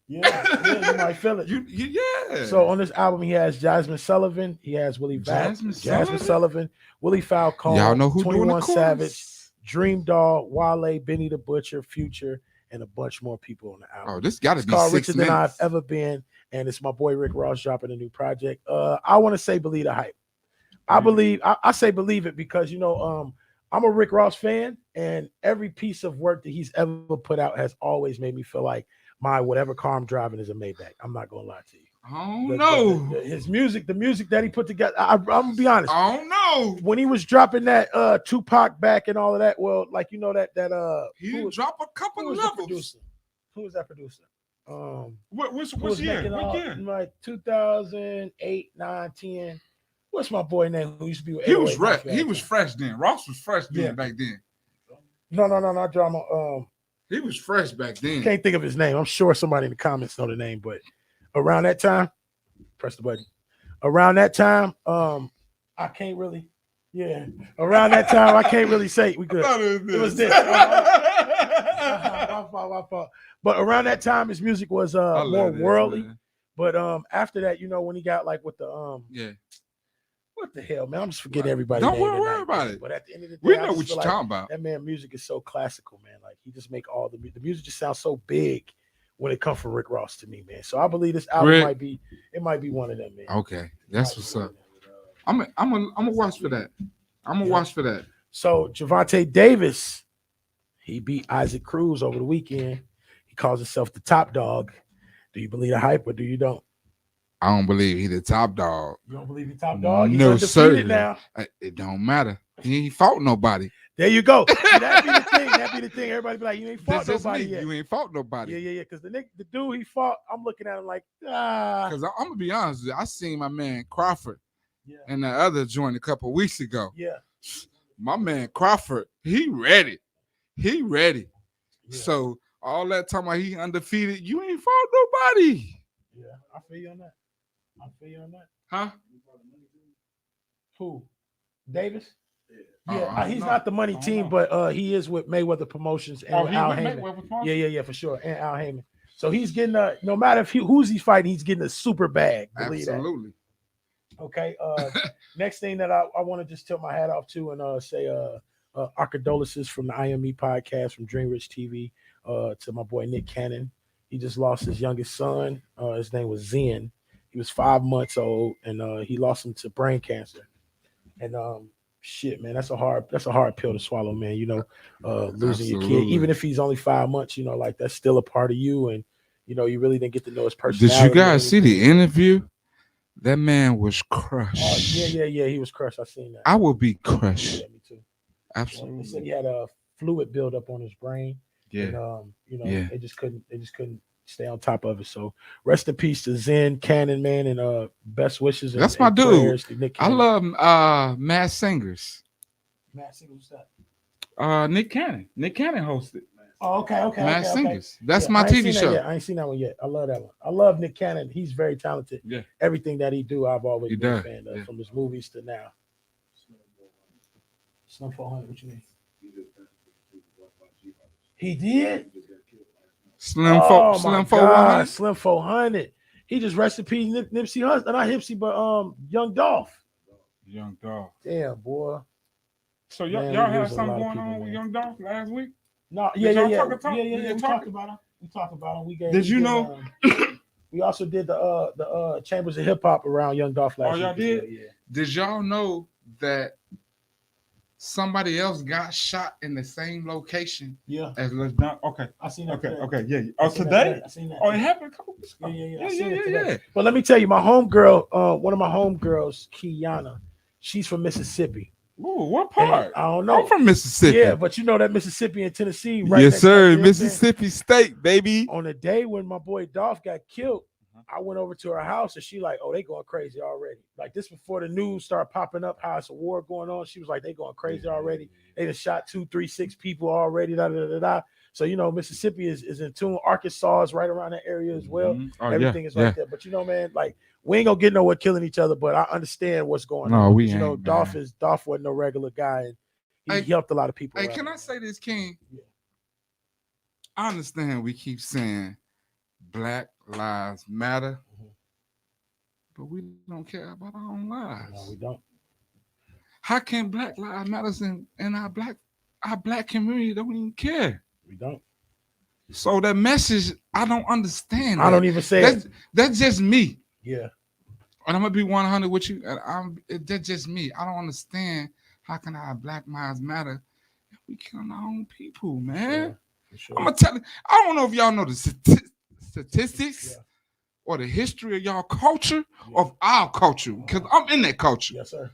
S2: you
S1: might feel it. So on this album, he has Jasmine Sullivan, he has Jasmine Sullivan, Willie Falcone,
S2: y'all know who
S1: 21 Savage, Dream Doll, Wale, Benny the Butcher, Future, and a bunch more people on the album.
S2: Oh, this got to be
S1: called
S2: 6
S1: Richer
S2: minutes.
S1: Than I've Ever Been, and it's my boy Rick Ross dropping a new project. I want to say believe the hype. I say believe it because I'm a Rick Ross fan, and every piece of work that he's ever put out has always made me feel like my whatever car I'm driving is a Maybach. I'm not gonna lie to you.
S2: Oh no!
S1: His music, the music that he put together. I'm gonna be honest.
S2: Oh no!
S1: When he was dropping that Tupac back and all of that, well, like that
S2: he didn't drop a couple of levels.
S1: Who was that producer?
S2: Which year? What year?
S1: Like 2008, 9, 10. What's my boy name? Who used to be with
S2: he was fresh then. Ross was fresh then back then.
S1: No, not drama.
S2: He was fresh back then.
S1: Can't think of his name. I'm sure somebody in the comments know the name, but around that time, press the button. Around that time, I can't really. Yeah, around that time, I can't really say we good. It was this. My fault. But around that time, his music was more worldly. Man. But after that, when he got like with the what the hell, man? I'm just forgetting everybody.
S2: Don't worry about it.
S1: But at the end of the day,
S2: we know what you're talking about.
S1: That man, music is so classical, man. Like he just make all the music just sounds so big when it comes from Rick Ross to me, man. So I believe this album might be one of them, man.
S2: Okay, that's what's up. I'm gonna watch for that. I'm gonna watch for that.
S1: So Javante Davis, he beat Isaac Cruz over the weekend. He calls himself the top dog. Do you believe the hype or do you don't?
S2: I don't believe he's the top dog.
S1: You don't believe he's top dog? He's
S2: no,
S1: undefeated
S2: certainly.
S1: Now.
S2: It don't matter. He ain't fought nobody.
S1: There you go. See, that be the thing. Everybody be like, you ain't fought nobody yet.
S2: You ain't fought nobody.
S1: Yeah. Because the dude he fought, I'm looking at him like, Because
S2: I'm gonna be honest with you, I seen my man Crawford and the other joint a couple of weeks ago.
S1: Yeah.
S2: My man Crawford, he ready. He ready.
S1: Yeah.
S2: So all that time about he undefeated, you ain't fought nobody.
S1: Yeah, I feel you on that.
S2: Huh?
S1: Who? Davis?
S2: Oh,
S1: Yeah,
S2: I don't
S1: he's
S2: know.
S1: not the money
S2: I don't
S1: team,
S2: know.
S1: but he is with Mayweather Promotions and with
S2: he
S1: Al
S2: with
S1: Heyman.
S2: Mayweather Promotions?
S1: Yeah, for sure. And Al Heyman. So he's getting no matter if who's he's fighting, he's getting a super bag. Believe
S2: Absolutely.
S1: that. Okay. Next thing that I want to just tilt my hat off to and say our condolences from the IME podcast from Dream Rich TV to my boy Nick Cannon. He just lost his youngest son. His name was Zen. He was 5 months old, and he lost him to brain cancer. And shit, man, that's a hard pill to swallow, man. You know, losing your kid,
S2: Absolutely.
S1: even if he's only 5 months, you know, like that's still a part of you, and you know, you really didn't get to know his personality.
S2: Did you guys see the
S1: anything.
S2: interview? That man was crushed.
S1: Yeah, he was crushed. I seen that.
S2: I will be crushed.
S1: Yeah, me too.
S2: Absolutely.
S1: They said he had a fluid buildup on his brain.
S2: Yeah.
S1: And, you know,
S2: Yeah.
S1: they just couldn't stay on top of it. So rest in peace to Zen Cannon, man, and best wishes.
S2: That's
S1: and
S2: my dude.
S1: prayers to Nick
S2: I
S1: Cannon.
S2: love Mass Singers.
S1: Matt Singers, what's that?
S2: Nick Cannon. Nick Cannon hosted.
S1: Oh, okay.
S2: Mass Singers. That's
S1: Yeah,
S2: my
S1: I ain't
S2: TV
S1: seen that
S2: show.
S1: yet. I ain't seen that one yet. I love that one. I love Nick Cannon. He's very talented.
S2: Yeah.
S1: Everything that he do, I've always
S2: He
S1: been a
S2: does.
S1: fan of,
S2: Yeah.
S1: from his movies to now. Slim 400, what you mean? He did?
S2: Slim
S1: Oh,
S2: Slim
S1: my
S2: 400.
S1: God, Slim 400. He just rest in peace, Nipsey Hussle. Not Hipsey, but Young Dolph.
S2: Young Dolph.
S1: Damn, boy.
S2: So
S1: Man,
S2: y'all
S1: we
S2: had
S1: lose a
S2: something
S1: lot of
S2: going
S1: people,
S2: on with
S1: man.
S2: Young Dolph last week?
S1: No,
S2: Did
S1: yeah.
S2: y'all
S1: We
S2: talk?
S1: talked about him. We talked about him. We gave.
S2: Did you
S1: we
S2: know?
S1: We also did the Chambers of Hip Hop around Young Dolph last week.
S2: y'all did?
S1: Yeah.
S2: Did y'all know that somebody else got shot in the same location
S1: Yeah.
S2: as Lil Jon? Okay.
S1: I seen that.
S2: Okay. Yeah.
S1: I
S2: Oh,
S1: seen that
S2: today?
S1: I seen that.
S2: Oh, it happened a couple weeks ago.
S1: Yeah. I seen it today.
S2: Yeah.
S1: But let me tell you, my homegirl, one of my homegirls, Kiana, she's from Mississippi.
S2: Ooh, what part?
S1: And I don't know.
S2: I'm from Mississippi.
S1: Yeah, but you know that Mississippi and Tennessee, right?
S2: Yes,
S1: next
S2: sir.
S1: to, you know what I'm saying?
S2: Mississippi State, baby.
S1: On the day when my boy Dolph got killed, I went over to her house and she like, oh, they going crazy already. Like this before the news started popping up, how it's a war going on. She was like, they going crazy already. They done shot 2, 3, 6 people already. So, you know, Mississippi is in tune. Arkansas is right around that area as well.
S2: Oh,
S1: Everything is right there. But, you know, man, like, we ain't going to get nowhere killing each other, but I understand what's going on.
S2: We
S1: you know,
S2: ain't,
S1: Dolph wasn't no regular guy. And he helped a lot of people.
S2: Hey, can I say this, King? Yeah. I understand we keep saying Black Lives Matter, but we don't care about our own lives.
S1: No, we don't.
S2: How can Black Lives Matter in our black community don't even care?
S1: We don't.
S2: So that message, I don't understand.
S1: I don't even say
S2: that's just me.
S1: Yeah.
S2: And I'm gonna be 100 with you. And that's just me. I don't understand how can our Black Lives Matter if we killing our own people, man. Sure. I'm gonna tell you. I don't know if y'all know the statistics or the history of y'all culture of our culture, because I'm in that culture.
S1: Yes, sir.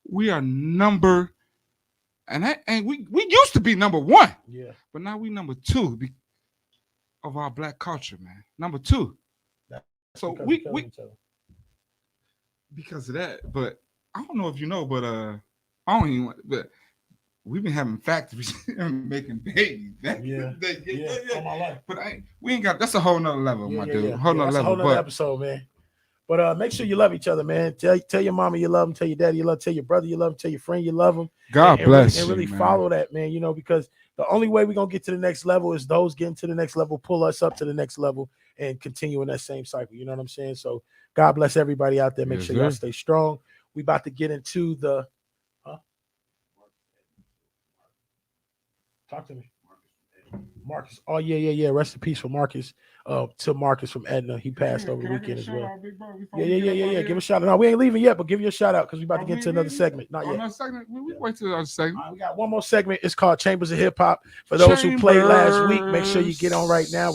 S2: We are number, and we used to be number 1.
S1: Yeah.
S2: But now we number 2 of our black culture, man. Number 2. So we because of that. But I don't know if you know, but I don't even. But we've been having factories making babies.
S1: Yeah. All my life.
S2: But we ain't got. That's a whole nother level, my dude. Whole nother level.
S1: A whole nother episode, man. But make sure you love each other, man. Tell your mama you love them. Tell your daddy you love them. Tell your brother you love them. Tell your friend you love them.
S2: God bless you.
S1: And really
S2: man.
S1: follow that, man. You know, because the only way we're gonna get to the next level is those getting to the next level, pull us up to the next level, and continue in that same cycle. You know what I'm saying? So God bless everybody out there. Make sure y'all stay strong. We about to get into the. Talk to me. Marcus. Oh, yeah. Rest in peace for Marcus. To Marcus from Edna. He passed over the weekend as well. Yeah. Give a shout out. No, we ain't leaving yet, but give you a shout out because we about to get to another segment. Not yet.
S2: Another segment? We wait till the other segment.
S1: Right, we got one more segment. It's called Chambers of Hip Hop. For those who played last week, make sure you get on right now.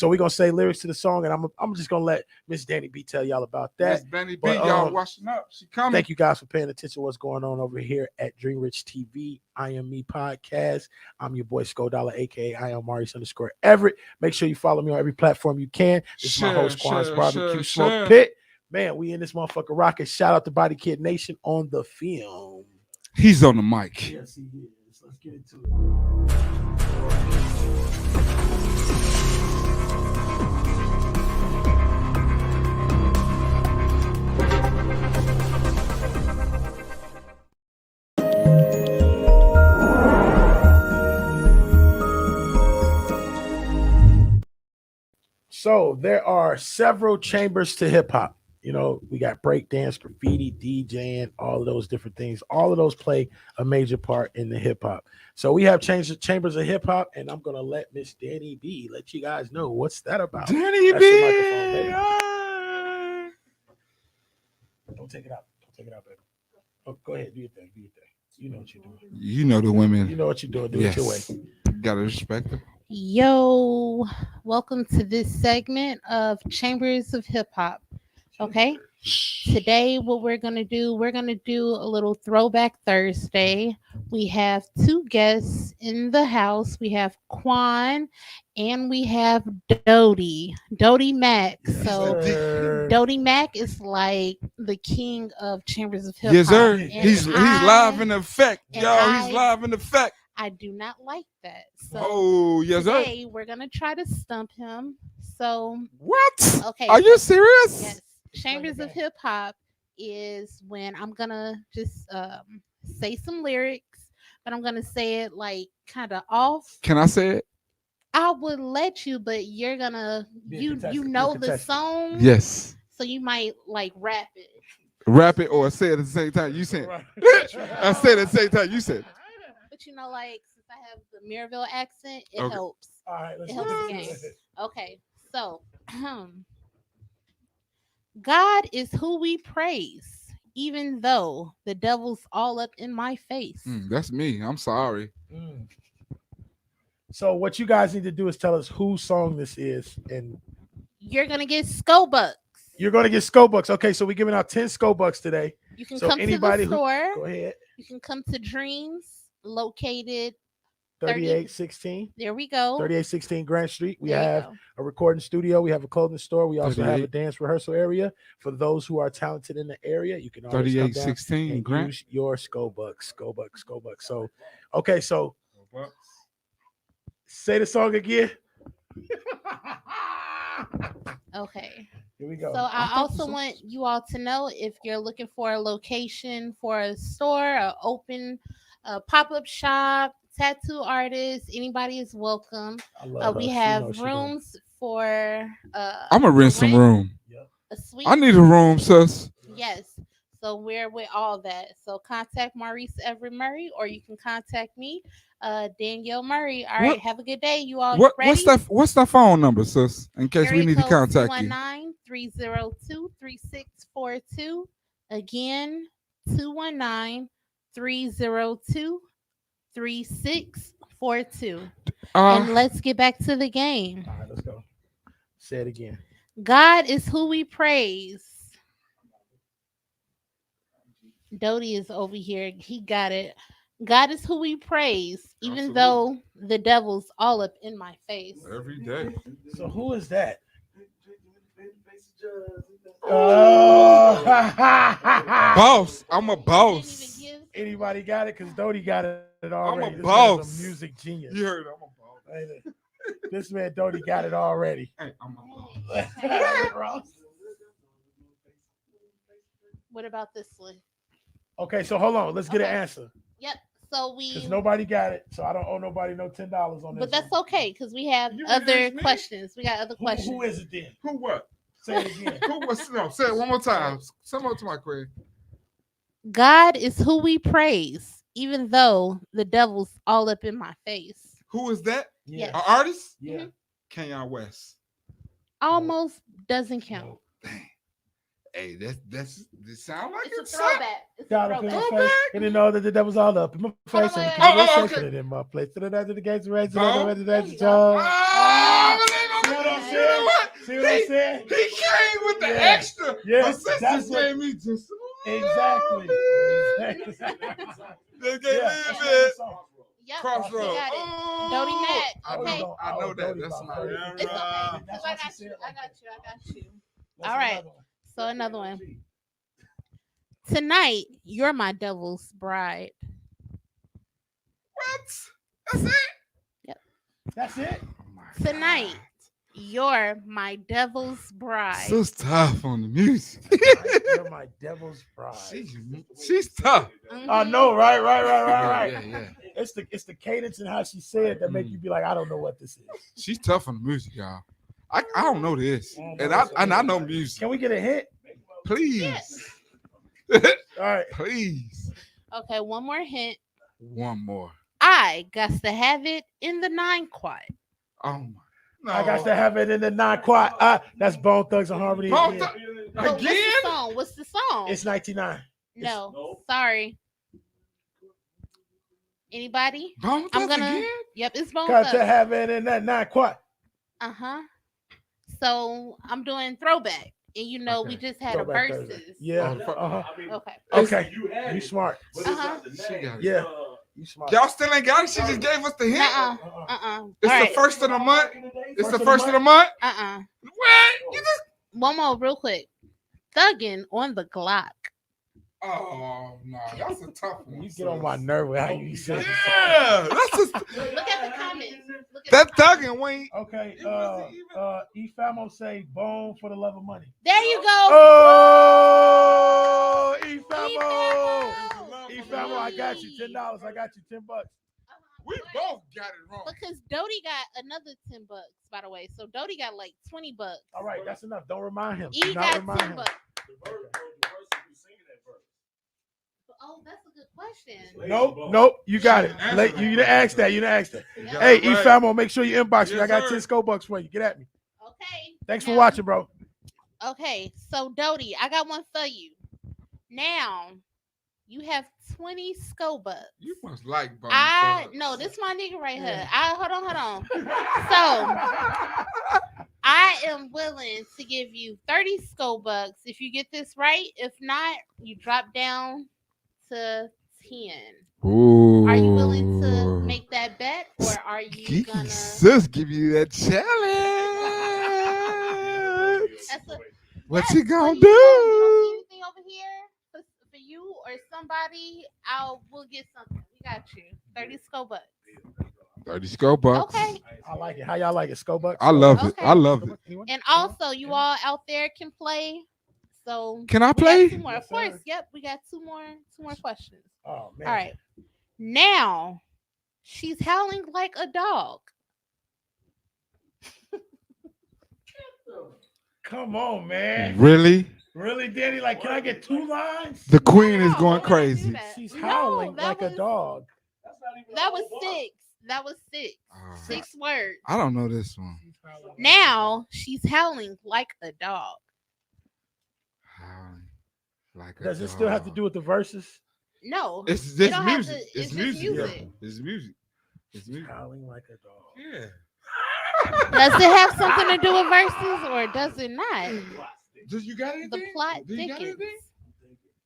S1: We're gonna say lyrics to the song, and I'm just gonna let Miss Danny B tell y'all about that.
S2: Miss Danny B, y'all washing up. She coming.
S1: Thank you guys for paying attention to what's going on over here at Dream Rich TV. I Am Me podcast. I'm your boy Skodollar, aka I am Maurice_Everett. Make sure you follow me on every platform you can. This is my host, QUAN'S Barbecue Smoke Pit. Man, we in this motherfucker rocking. Shout out to Body Kid Nation on the film.
S2: He's on the mic.
S1: Yes, he is. chambers. Let's get into it. So there are several chambers to hip hop. You know, we got breakdance, graffiti, DJing, all of those different things. All of those play a major part in the hip hop. So we have chambers of hip hop, and I'm gonna let Miss Danny B let you guys know what's that about.
S2: Danny
S1: That's the microphone, baby.
S2: B.
S1: Don't take it out. Don't take it out, baby. Oh, go ahead, do your thing. Do your thing. You know what you're doing.
S2: You know the women.
S1: You know what you're doing. Do it your way.
S2: Gotta respect them.
S6: Yo, welcome to this segment of Chambers of Hip Hop. Okay, today what we're gonna do a little throwback Thursday. We have two guests in the house. We have Quan and we have Dodie Mack. So Dodie Mack is like the king of Chambers of Hip Hop.
S2: Yes, sir.
S6: And
S2: He's live in effect,
S6: and
S2: y'all. He's live in effect.
S6: I do not like that. So
S2: Oh, yes, sir.
S6: today we're gonna try to stump him. So
S2: What?
S6: okay,
S2: Are you serious?
S6: yes, Chambers of Hip Hop is when I'm gonna just say some lyrics, but I'm gonna say it like kind of off.
S2: Can I say it?
S6: I would let you, but you're gonna you know the song,
S2: Yes.
S6: so you might like rap it.
S2: Rap it or say it at the same time. You said. I said it at the same time. You said.
S6: But you know, like since I have the Maryville accent, it
S2: Okay.
S6: helps.
S1: All right, let's
S6: It
S1: do
S6: helps the
S1: this.
S6: game. Okay, so God is who we praise, even though the devil's all up in my face.
S2: That's me. I'm sorry.
S1: So what you guys need to do is tell us whose song this is, and
S6: You're gonna get Scobucks.
S1: you're going to get Scobucks. Okay, so we're giving out 10 Scobucks today.
S6: You can
S1: So
S6: come to
S1: anybody
S6: the
S1: who-
S6: store.
S1: Go ahead.
S6: You can come to Dreams, located.
S1: 3816.
S6: There we go.
S1: 3816 Grant Street. We
S6: There you
S1: have
S6: go.
S1: a recording studio. We have a clothing store. We also have a
S2: 38.
S1: dance rehearsal area. For those who are talented in the area, you can always come down
S2: 3816
S1: and
S2: Grant.
S1: use your Scobucks. So, okay, so say the song again.
S6: Okay.
S1: Here we go.
S6: So I also want you all to know if you're looking for a location for a store, a open pop-up shop, tattoo artist, anybody is welcome.
S1: I love
S6: We
S1: her. She
S6: have
S1: knows she doing.
S6: rooms for
S2: I'm gonna rent some room.
S6: a suite.
S2: I need a room, sis.
S6: Yes. So we're with all that. So contact Maurice Everett Murray, or you can contact me, Danielle Murray. All right.
S2: What-
S6: Have a good day, you all.
S2: What?
S6: Ready?
S2: What's that phone number, sis? In case we
S6: Area
S2: need to
S6: code
S2: contact you.
S6: 219-302-3642. Again, 219-302-3642. And let's get back to the game.
S1: All right, let's go. Say it again.
S6: God is who we praise. Dodie is over here. He got it. God is who we praise, even though the devil's all up in my face.
S2: Every day.
S1: So who is that? Oh,
S2: Boss. I'm a
S6: Didn't
S2: boss.
S6: even give-
S1: anybody got it? Because Dodie got it already. This man's
S2: boss.
S1: a music genius.
S2: You heard. I'm a boss.
S1: Ain't it? This man Dodie got it already.
S2: Hey, I'm a boss.
S6: What about this one?
S1: Okay, so hold on. Let's get an
S6: Okay.
S1: answer.
S6: Yep. So we,
S1: Because nobody got it. So I don't owe nobody no $10 on this.
S6: but that's
S1: one.
S6: okay because we have
S2: You can
S6: other
S2: ask me.
S6: questions. We got other questions.
S1: Who is it then?
S2: Who what?
S1: Say it again.
S2: Who was? No, say it one more time. Some more to my query.
S6: God is who we praise, even though the devil's all up in my face.
S2: Who is that?
S6: Yes.
S2: An artist?
S1: Yeah.
S2: Kenyon West.
S6: Almost doesn't count.
S2: Dang. Hey, this sound like
S6: It's a
S2: it's
S6: throwback. It's a
S1: Got up in my
S6: throwback.
S1: face. And you know that the devil's all up in my face.
S6: on,
S1: And
S6: wait,
S1: the
S6: wait,
S1: king is
S2: okay.
S1: shaking it in my place. To the night of the gates, raised to
S2: Bo?
S1: the
S6: There
S1: that's
S6: you
S1: the
S6: go.
S1: job.
S2: See
S1: what I'm
S2: You
S1: saying?
S2: know what?
S1: See what I'm saying?
S2: He came with the
S1: Yeah.
S2: extra.
S1: Yeah,
S2: My sister
S1: that's what-
S2: gave me just
S1: Exactly.
S2: They gave
S1: Yeah,
S2: me
S1: that's
S2: a
S1: what
S2: bit.
S1: the song.
S6: Yep.
S2: Crossroad.
S6: We got it.
S2: Oh,
S6: Dodie Mack,
S2: I
S6: okay.
S2: know, I know that.
S1: Dodie
S2: That's
S1: Mack.
S2: my
S1: It's
S6: It's okay.
S2: era.
S6: 'Cause I got you. I got you.
S1: That's
S6: All right.
S1: another one.
S6: So another one. Tonight, you're my devil's bride.
S2: That's it.
S1: That's it.
S2: Oh my
S6: Tonight.
S2: God.
S6: You're my devil's bride.
S2: Sis tough on the music.
S1: You're my devil's bride.
S2: She's tough.
S1: I know, right.
S2: Yeah.
S1: It's the cadence and how she said that make you be like, I don't know what this is.
S2: She's tough on the music, y'all. I don't know this, and I know music.
S1: Can we get a hint?
S2: Please,
S6: Yes.
S1: All right.
S2: please.
S6: Okay, one more hint.
S2: One more.
S6: I got to have it in the 9 quad.
S2: Oh my. No.
S1: I got to have it in the 9 quad. That's Bone Thugs and Harmony.
S2: Bone
S1: again.
S6: But
S2: Again?
S6: What's the song?
S1: It's 99.
S6: No, sorry. Anybody?
S2: Bone
S6: I'm
S2: Thugs
S6: gonna.
S2: again?
S6: Yep, it's Bone
S1: Got to
S6: Thugs.
S1: have it in that 9 quad.
S6: So I'm doing throwback, and you know we just had
S1: Throwback
S6: a
S1: Thursday.
S6: verses.
S1: Yeah.
S6: Okay.
S1: Okay. You smart.
S2: She got it.
S1: Yeah. You smart.
S2: Y'all still ain't got it. She just gave us the hint. It's
S6: All
S2: the
S6: right.
S2: first of the month. It's the first of the month. What? You just.
S6: One more, real quick. Thuggin' on the Glock.
S2: Oh no, that's a tough one.
S1: You get on my nerve with how you say it.
S2: Yeah, that's just
S6: Look at the comments.
S2: that thugging Wayne.
S1: Okay. E Famo say bone for the love of money.
S6: There you go.
S1: Oh, E Famo. E Famo, I got you $10. I got you $10.
S2: We both got it wrong.
S6: Because Doty got another $10, by the way. So Doty got like $20.
S1: All right, that's enough. Don't remind him.
S6: E
S1: Do not
S6: got
S1: remind
S6: $10.
S1: him.
S6: Oh, that's a good question.
S1: Nope. You got it. You didn't ask that. Hey, E Famo, make sure you inbox me. I got 10 $10 for you. Get at me.
S6: Okay.
S1: Thanks for watching, bro.
S6: Okay, so Doty, I got one for you. Now, you have 20 $10.
S2: You must like Bone Thugs.
S6: No, this my nigga right here. Hold on. So I am willing to give you 30 $10 if you get this right. If not, you drop down to 10.
S2: Ooh.
S6: Are you willing to make that bet, or are you gonna?
S2: Sis give you that challenge. What you gonna do?
S6: You see anything over here for you or somebody? We'll get something. We got you. 30 $10.
S2: 30 $10.
S6: Okay.
S1: I like it. How y'all like it? $10?
S2: I love it.
S6: Okay.
S2: I love it.
S1: Anyone?
S6: And also, you all out there can play. So
S2: Can I
S6: we got
S2: play?
S6: 2 more.
S1: Yes,
S6: Of course.
S1: sir.
S6: Yep. We got two more questions.
S1: Oh man.
S6: All right. Now, she's howling like a dog.
S1: Come on, man.
S2: Really?
S1: Really, Danny? Like, can I get 2 lines?
S2: The queen is
S6: No,
S2: going
S6: we're not
S2: crazy.
S6: do that.
S1: She's
S6: No,
S1: howling
S6: that
S1: like a
S6: was-
S1: dog.
S6: That was 6. That was 6.
S2: Oh.
S6: 6 words.
S2: I don't know this one.
S6: Now she's howling like a dog.
S2: Like a
S1: Does it still have to
S2: dog.
S1: do with the verses?
S6: No.
S2: It's
S6: it
S2: this
S6: don't have
S2: music.
S6: to-
S2: It's
S6: just
S2: music.
S6: music.
S2: It's music. It's music.
S1: Howling like a dog.
S2: Yeah.
S6: Does it have something to do with verses or does it not?
S2: Does you got anything?
S6: The plot
S2: Do you got
S6: thickens.
S2: anything?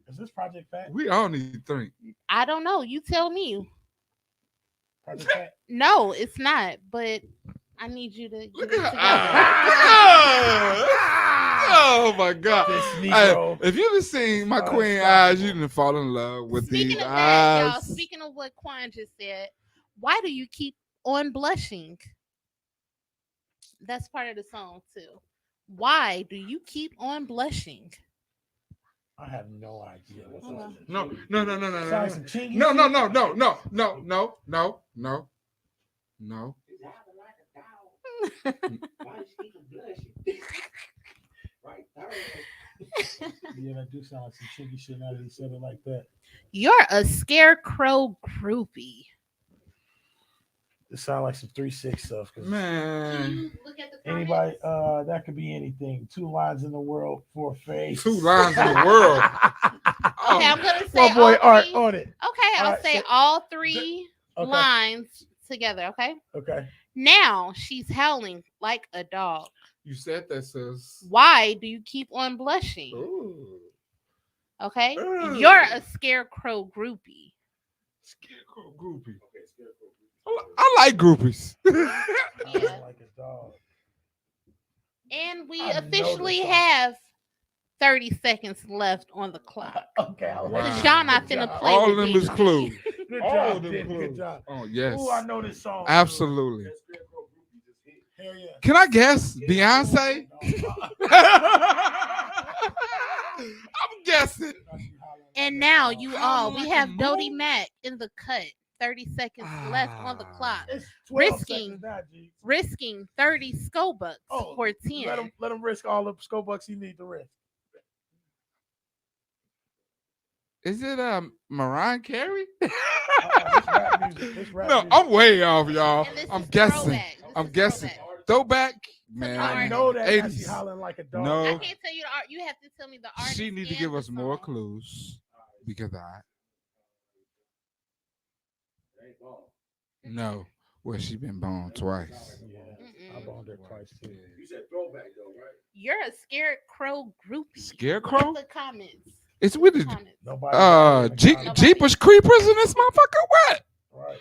S1: Is this Project Fat?
S2: We all need to think.
S6: I don't know. You tell me.
S1: Project Fat?
S6: No, it's not. But I need you to get
S2: Look
S6: it
S2: at her
S6: together.
S2: eyes. Oh my God.
S1: This
S2: Hey,
S1: Negro.
S2: if you just seen my queen
S1: stop.
S2: eyes, you didn't fall in love with
S6: Speaking
S2: these
S6: of that, y'all,
S2: eyes.
S6: speaking of what Quan just said, why do you keep on blushing? That's part of the song too. Why do you keep on blushing?
S1: I have no idea. What's
S6: Hold
S1: up.
S6: on.
S2: No.
S1: Sounds like some chingy
S2: No.
S1: shit. Yeah, that do sound like some chingy shit now that he said it like that.
S6: You're a scarecrow groupie.
S1: It sounds like some 3-6 stuff. 'Cause
S2: Man.
S6: Look at the
S1: anybody, that could be anything. 2 lines in the world, 4 face.
S2: 2 lines in the world.
S6: Okay, I'm gonna say
S1: My boy
S6: all
S1: Art
S6: three.
S1: on it.
S6: Okay, I'll
S1: Alright,
S6: say
S1: so-
S6: all 3
S1: Okay.
S6: lines together. Okay.
S1: Okay.
S6: Now she's howling like a dog.
S2: You said that, sis.
S6: Why do you keep on blushing?
S2: Ooh.
S6: Okay.
S2: Ooh.
S6: You're a scarecrow groupie.
S2: Scarecrow groupie. I like groupies.
S6: Yeah.
S1: Like a dog.
S6: And we
S1: I know
S6: officially
S1: this song.
S6: have 30 seconds left on the clock.
S1: Okay. I like
S2: Wow.
S6: Cause y'all not
S1: Good
S6: finna
S1: job.
S6: play
S2: All
S6: with
S2: of them
S6: me.
S2: is clues.
S1: Good
S2: All
S1: job,
S2: them
S1: Diddy. Good
S2: clues.
S1: job.
S2: Oh yes.
S1: Oh, I know this song.
S2: Absolutely.
S1: Hell yeah.
S2: Can I guess? Beyonce? I'm guessing.
S6: And now you all,
S2: Holler
S6: we
S2: like a
S6: have Dodie
S2: moon?
S6: Mack in the cut. 30 seconds left on the clock.
S1: It's 12
S6: Risking.
S1: seconds now, G.
S6: Risking 30 skull bucks for 10.
S1: Let him risk all the skull bucks he needs to risk.
S2: Is it Mariah Carey?
S1: This rap music. This rap
S2: No,
S1: music.
S2: I'm way off, y'all.
S6: And this
S2: I'm
S6: is
S2: guessing.
S6: throwback. This
S2: I'm
S6: is
S2: guessing.
S6: throwback.
S2: Throwback? Man.
S1: I know that. Now she
S2: 80s.
S1: hollering like a dog.
S2: No.
S6: I can't tell you the art. You have to tell me the artist.
S2: She need to
S6: and
S2: give
S6: the
S2: us more
S6: song.
S2: clues because I know where she been born twice.
S1: Yeah,
S6: Mm-mm.
S1: I boned her twice too.
S4: You said throwback though, right?
S6: You're a scarecrow groupie.
S2: Scarecrow?
S6: Look at the comments.
S2: It's with the
S6: Comments.
S1: Nobody.
S2: Jeepers Creepers in this motherfucker. What?
S1: Right.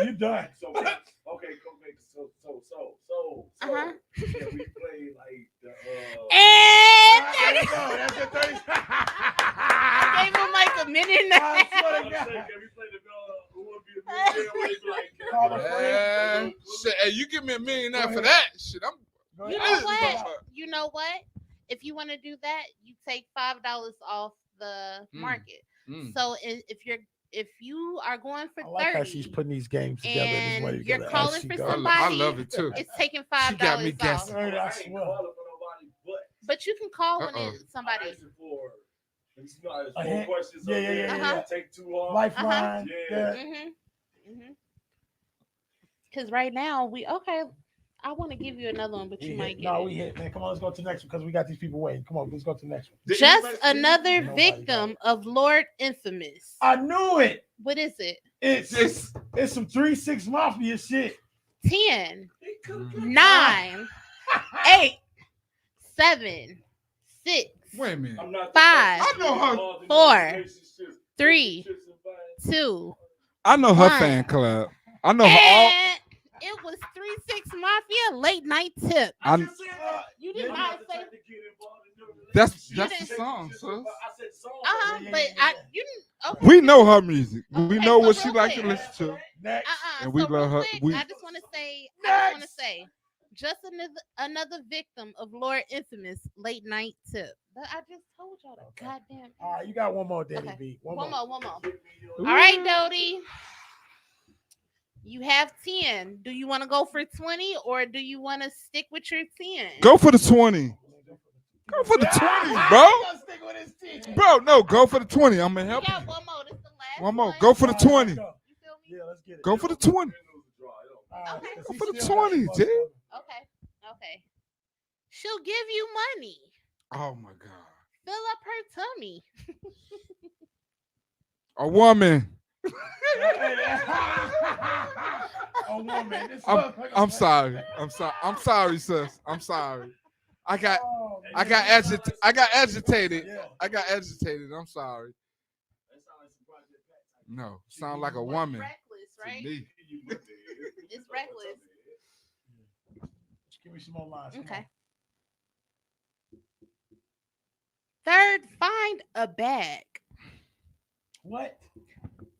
S1: You done.
S4: So okay,
S6: Uh-huh.
S4: yeah, we played like the
S6: And
S1: There you go. That's the 30
S6: I gave him like a minute and a
S1: I
S6: half.
S1: swear to
S4: Can
S1: God.
S4: we play the who would be a millionaire where they be like
S1: Call a
S2: Man, shit, hey, you give me $1 million
S1: Go
S2: for
S1: ahead.
S2: that shit. I'm
S1: Go
S6: You
S1: ahead.
S6: know what? You know what? If you want to do that, you take $5 off the market. So if you are going for
S1: I like
S6: 30,
S1: how she's putting these games together. This
S6: and
S1: money
S6: you're
S1: together as
S6: calling
S1: she
S6: for
S1: goes.
S6: somebody,
S2: I love it too.
S6: it's taking $5
S2: She got me
S6: off.
S2: guessing.
S1: Right, I
S4: I ain't
S1: swear.
S4: calling for nobody, but
S6: But you can call when
S2: Uh-oh.
S6: it's somebody.
S4: I'm asking for. There's
S1: A
S4: 4
S1: hint?
S4: questions.
S1: Yeah,
S4: up
S1: yeah,
S4: there.
S1: yeah,
S6: yeah.
S4: Don't take too long.
S1: Lifeline.
S4: Yeah.
S1: Yeah.
S6: Because right now I want to give you another one, but you might get
S1: No,
S6: it.
S1: we hit, man. Come on, let's go to the next one because we got these people waiting. Come on, let's go to the next one.
S6: Just another
S1: Nobody
S6: victim of Lord Infamous.
S1: I knew it.
S6: What is it?
S1: It's some 3-6 mafia shit.
S6: 10, 9, 8, 7, 6,
S2: Wait a minute.
S4: I'm not
S6: 5,
S2: I know her.
S6: 4, 3, 2.
S2: I know her
S6: One.
S2: fan club. I know her all.
S6: And it was 3-6 Mafia late night tip. You did not say.
S2: That's
S6: You
S2: the
S6: didn't-
S2: song, sis.
S4: I said song.
S6: But you didn't. Okay.
S2: We know her music. We
S6: Okay,
S2: know
S6: so
S2: what she
S6: real
S2: like to
S6: quick.
S2: listen to.
S1: Next.
S2: And we
S6: so
S2: love
S6: real
S2: her.
S6: quick,
S2: We-
S6: I just want to say, just another victim of Lord Infamous late night tip. I just told y'all that.
S1: Okay.
S6: Goddamn.
S1: All right, you got one more, Danny
S6: Okay.
S1: B.
S6: One more. All
S2: Ooh.
S6: right, Dodie. You have 10. Do you want to go for 20 or do you want to stick with your 10?
S2: Go for the 20. Go for the 20, bro. Bro, no, go for the 20. I'm gonna
S6: You
S2: help
S6: got
S2: you.
S6: one more. This is the last
S2: One more.
S6: one.
S2: Go for the 20.
S6: You feel me?
S1: Yeah, let's get it.
S2: Go for the 20.
S1: All right, 'cause
S2: Go
S1: he
S2: for the
S1: still got
S2: 20,
S1: plus
S2: Jay.
S1: one.
S6: Okay. She'll give you money.
S2: Oh my God.
S6: Fill up her tummy.
S2: A woman.
S1: A woman. This
S2: I'm
S1: motherfucker-
S2: sorry. I'm sorry, sis. I'm sorry. I got
S1: Oh, man.
S2: agitated.
S1: Yeah.
S2: I got agitated. I'm sorry. No, sound like a woman
S6: Reckless,
S2: to
S6: right?
S2: me.
S6: It's reckless.
S1: Give me some more lines. Come
S6: Okay.
S1: on.
S6: Third, find a bag.
S1: What?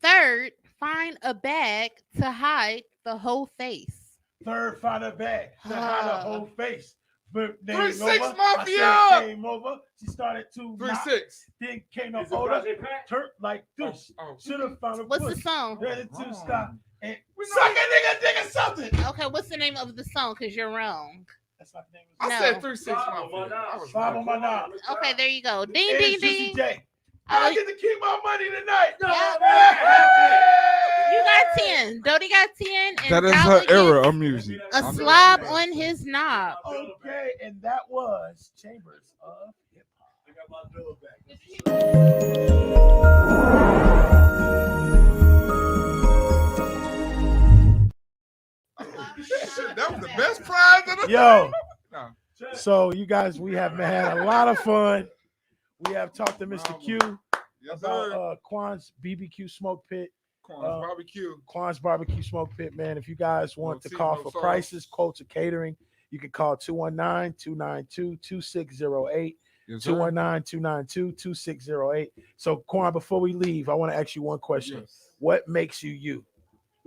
S6: Third, find a bag to hide the whole face.
S1: Third, find a bag to hide her whole face. But they
S2: 3-6
S1: over.
S2: Mafia!
S1: I said came over. She started to
S2: 3-6.
S1: Then came up
S4: Is it
S1: older.
S4: Project Pat?
S1: Turk like this.
S2: Oh.
S1: Should have found a
S6: What's the
S1: pussy.
S6: song?
S1: Ready to stop and
S2: We know-
S1: suck a nigga something.
S6: Okay, what's the name of the song? Because you're wrong.
S1: That's not the name
S2: I
S1: of
S6: No.
S2: said 3-6
S4: Five on my
S2: Mafia. I was
S1: Five
S2: right.
S1: on my knob.
S6: Okay, there you go. Ding,
S1: And
S6: ding,
S1: Juicy
S6: ding.
S1: J.
S6: I
S1: I
S6: was-
S1: get to keep my money tonight.
S6: You got 10. Dodie got 10. And
S2: That is
S6: Dollar
S2: her era
S6: gets
S2: of music.
S6: a
S2: I'm
S6: slob
S2: sorry.
S6: on his knob.
S1: Okay, and that was Chambers of Hip Hop.
S4: I got my bill back.
S2: Shit, that was the best prize of the
S1: Yo,
S2: No.
S1: so you guys, we have had a lot of fun. We have talked to Mr. Q
S2: Yes,
S1: about
S2: sir.
S1: QUAN'S B.B.Q smoke pit.
S2: Quan's barbecue.
S1: QUAN'S barbecue smoke pit, man. If you guys want
S2: No
S1: to
S2: tea,
S1: call
S2: no
S1: for
S2: sauce.
S1: prices, quotes, or catering, you can call 219-292-2608.
S2: Yes, sir.
S1: 219-292-2608. So, Quan, before we leave, I want to ask you one question.
S2: Yes.
S1: What makes you you?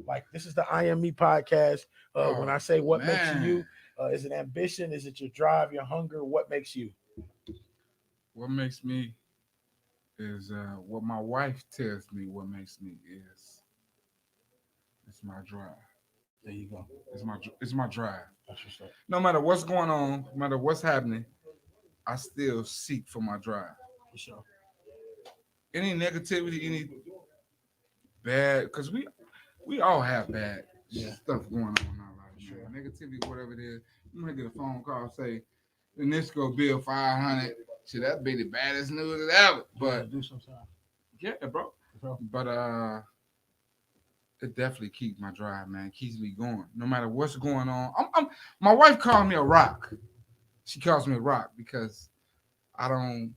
S1: Like, this is the I Am Me podcast. When I say what makes you, is it ambition? Is it your drive, your hunger? What makes you?
S2: What makes me is what my wife tells me. What makes me is it's my drive.
S1: There you go.
S2: It's my drive.
S1: That's what's up.
S2: No matter what's going on, no matter what's happening, I still seek for my drive.
S1: For sure.
S2: Any negativity, any bad, because we all have bad stuff going on in our life. Sure. Negativity, whatever it is. You might get a phone call say, "And this go bill 500." Shit, that be the baddest news ever. But
S1: do sometime.
S2: Yeah, bro. But it definitely keeps my drive, man. It keeps me going, no matter what's going on. My wife calls me a rock. She calls me a rock because I don't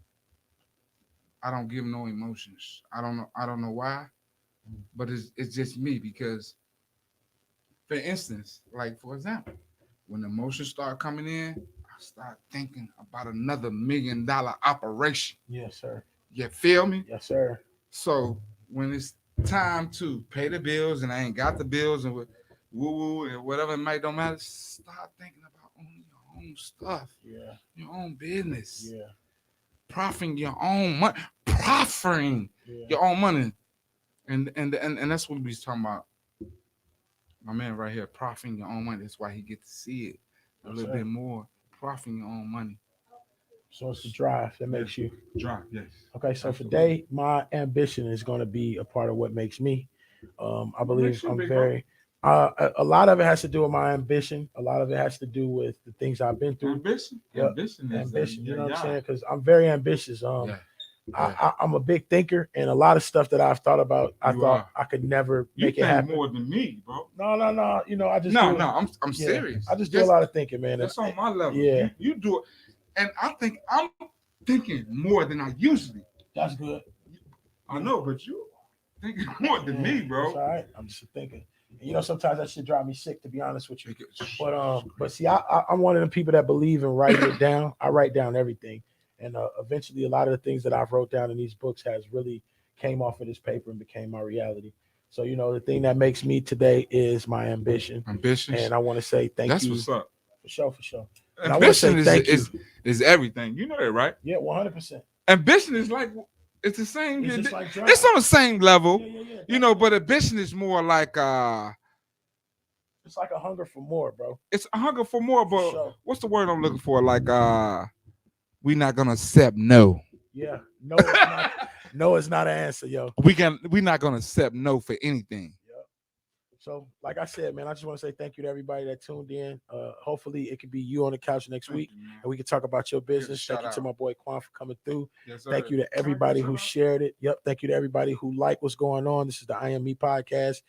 S2: give no emotions. I don't know why, but it's just me because, for instance, like for example, when emotions start coming in, I start thinking about another $1 million operation.
S1: Yes, sir.
S2: You feel me?
S1: Yes, sir.
S2: So when it's time to pay the bills and I ain't got the bills and woo and whatever it might don't matter, start thinking about owning your own stuff.
S1: Yeah.
S2: Your own business.
S1: Yeah.
S2: Profiting your own money. Your own money. And that's what we was talking about. My man right here, profiting your own money. That's why he get to see it a little bit more. Profiting your own money.
S1: So it's the drive that makes you.
S2: Drive, yes.
S1: Okay, so today my ambition is going to be a part of what makes me. I believe I'm very. A lot of it has to do with my ambition. A lot of it has to do with the things I've been through.
S2: Ambition.
S1: Yep. Ambition. You know what I'm saying? Because I'm very ambitious. I'm a big thinker, and a lot of stuff that I've thought about, I thought I could never make it happen.
S2: More than me, bro.
S1: No. You know, I just
S2: I'm serious.
S1: I just do a lot of thinking, man.
S2: That's on my level.
S1: Yeah,
S2: you do it, and I think I'm thinking more than I usually.
S1: That's good.
S2: I know, but you thinking more than me, bro.
S1: That's all right. I'm just thinking. And, you know, sometimes that shit drive me sick, to be honest with you. But see, I'm one of them people that believe in writing it down. I write down everything. And eventually, a lot of the things that I've wrote down in these books has really came off of this paper and became my reality. So, you know, the thing that makes me today is my ambition. And I want to say thank you.
S2: That's what's up.
S1: For sure.
S2: And ambition is everything. You know that, right?
S1: Yeah, 100%.
S2: Ambition is like, it's the same.
S1: It's like
S2: it's on the same level,
S1: Yeah.
S2: You know, but ambition is more like
S1: it's like a hunger for more, bro.
S2: It's a hunger for more, but
S1: sure.
S2: What's the word I'm looking for? Like we not gonna accept no.
S1: Yeah, no, it's not. No, it's not an answer, yo.
S2: We not gonna accept no for anything.
S1: Yep. So, like I said, man, I just want to say thank you to everybody that tuned in. Hopefully, it could be you on the couch next week, and we can talk about your business. Thank you to my boy Quan for coming through.
S2: Yes, sir.
S1: Thank you to everybody who shared it. Yep. Thank you to everybody who liked what's going on. This is the I Am Me podcast.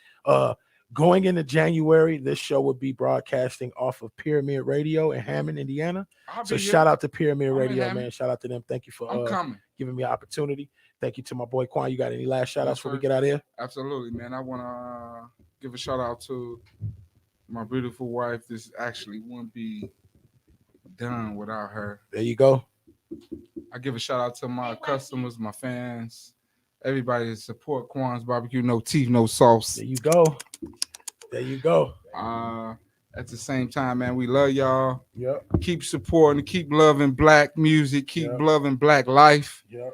S1: Going into January, this show will be broadcasting off of Pyramid Radio in Hammond, Indiana. So shout out to Pyramid Radio, man. Shout out to them. Thank you for giving me an opportunity. Thank you to my boy Quan. You got any last shout outs before we get out of here?
S2: Absolutely, man. I want to give a shout out to my beautiful wife. This actually wouldn't be done without her.
S1: There you go.
S2: I give a shout out to my customers, my fans, everybody that support QUAN'S barbecue. No teeth, no sauce.
S1: There you go. There you go.
S2: At the same time, man, we love y'all.
S1: Yep.
S2: Keep supporting, keep loving black music, keep loving black life.
S1: Yep.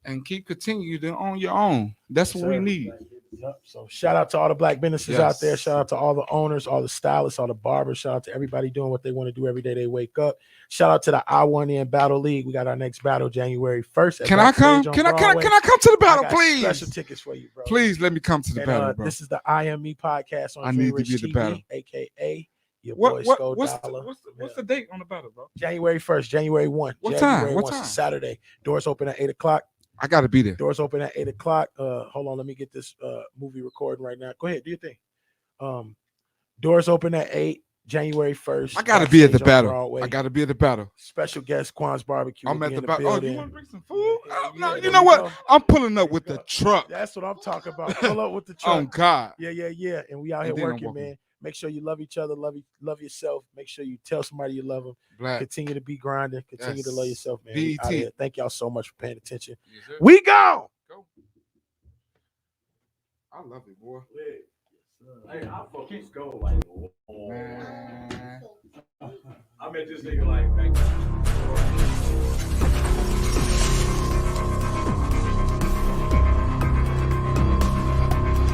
S2: And keep continuing to own your own. That's what we need.
S1: Yep. So shout out to all the black businesses out there. Shout out to all the owners, all the stylists, all the barbers. Shout out to everybody doing what they want to do every day they wake up. Shout out to the I1N Battle League. We got our next battle January 1st.
S2: Can I come? Can I come to the battle, please?
S1: Special tickets for you, bro.
S2: Please let me come to the battle, bro.
S1: This is the I Am Me podcast on
S2: I need to be at the battle,
S1: aka your boy Sko Dollar.
S2: What's the date on the battle, bro?
S1: January 1st, January 1.
S2: What time? What time?
S1: Saturday. Doors open at 8 o'clock.
S2: I got to be there.
S1: Doors open at 8 o'clock. Hold on, let me get this movie recording right now. Go ahead, do your thing. Doors open at 8. January 1st.
S2: I gotta be at the
S1: backstage on
S2: battle.
S1: Broadway.
S2: I gotta be at the battle.
S1: Special guest Quan's Barbecue.
S2: I'm
S1: will
S2: at
S1: be
S2: the
S1: in
S2: battle. Oh, you
S1: building.
S2: want to bring some food?
S1: Hell
S2: No,
S1: yeah,
S2: you
S1: there
S2: know
S1: we
S2: what?
S1: go.
S2: I'm pulling up
S1: There
S2: with
S1: we
S2: the
S1: go.
S2: truck.
S1: That's what I'm talking about. Pull up with the truck.
S2: Oh God.
S1: Yeah. And we out here
S2: And then I'm
S1: working,
S2: walking.
S1: man. Make sure you love each other, love yourself. Make sure you tell somebody you love them.
S2: Black.
S1: Continue to be grinding. Continue to love
S2: Yes.
S1: yourself, man. We outta
S2: BET.
S1: here. Thank y'all so much for paying attention.
S2: Yes, sir.
S1: We gone.
S2: Go. I love it, boy.
S7: Hey, I fucking scold like,
S2: Man.
S7: I met this nigga like back.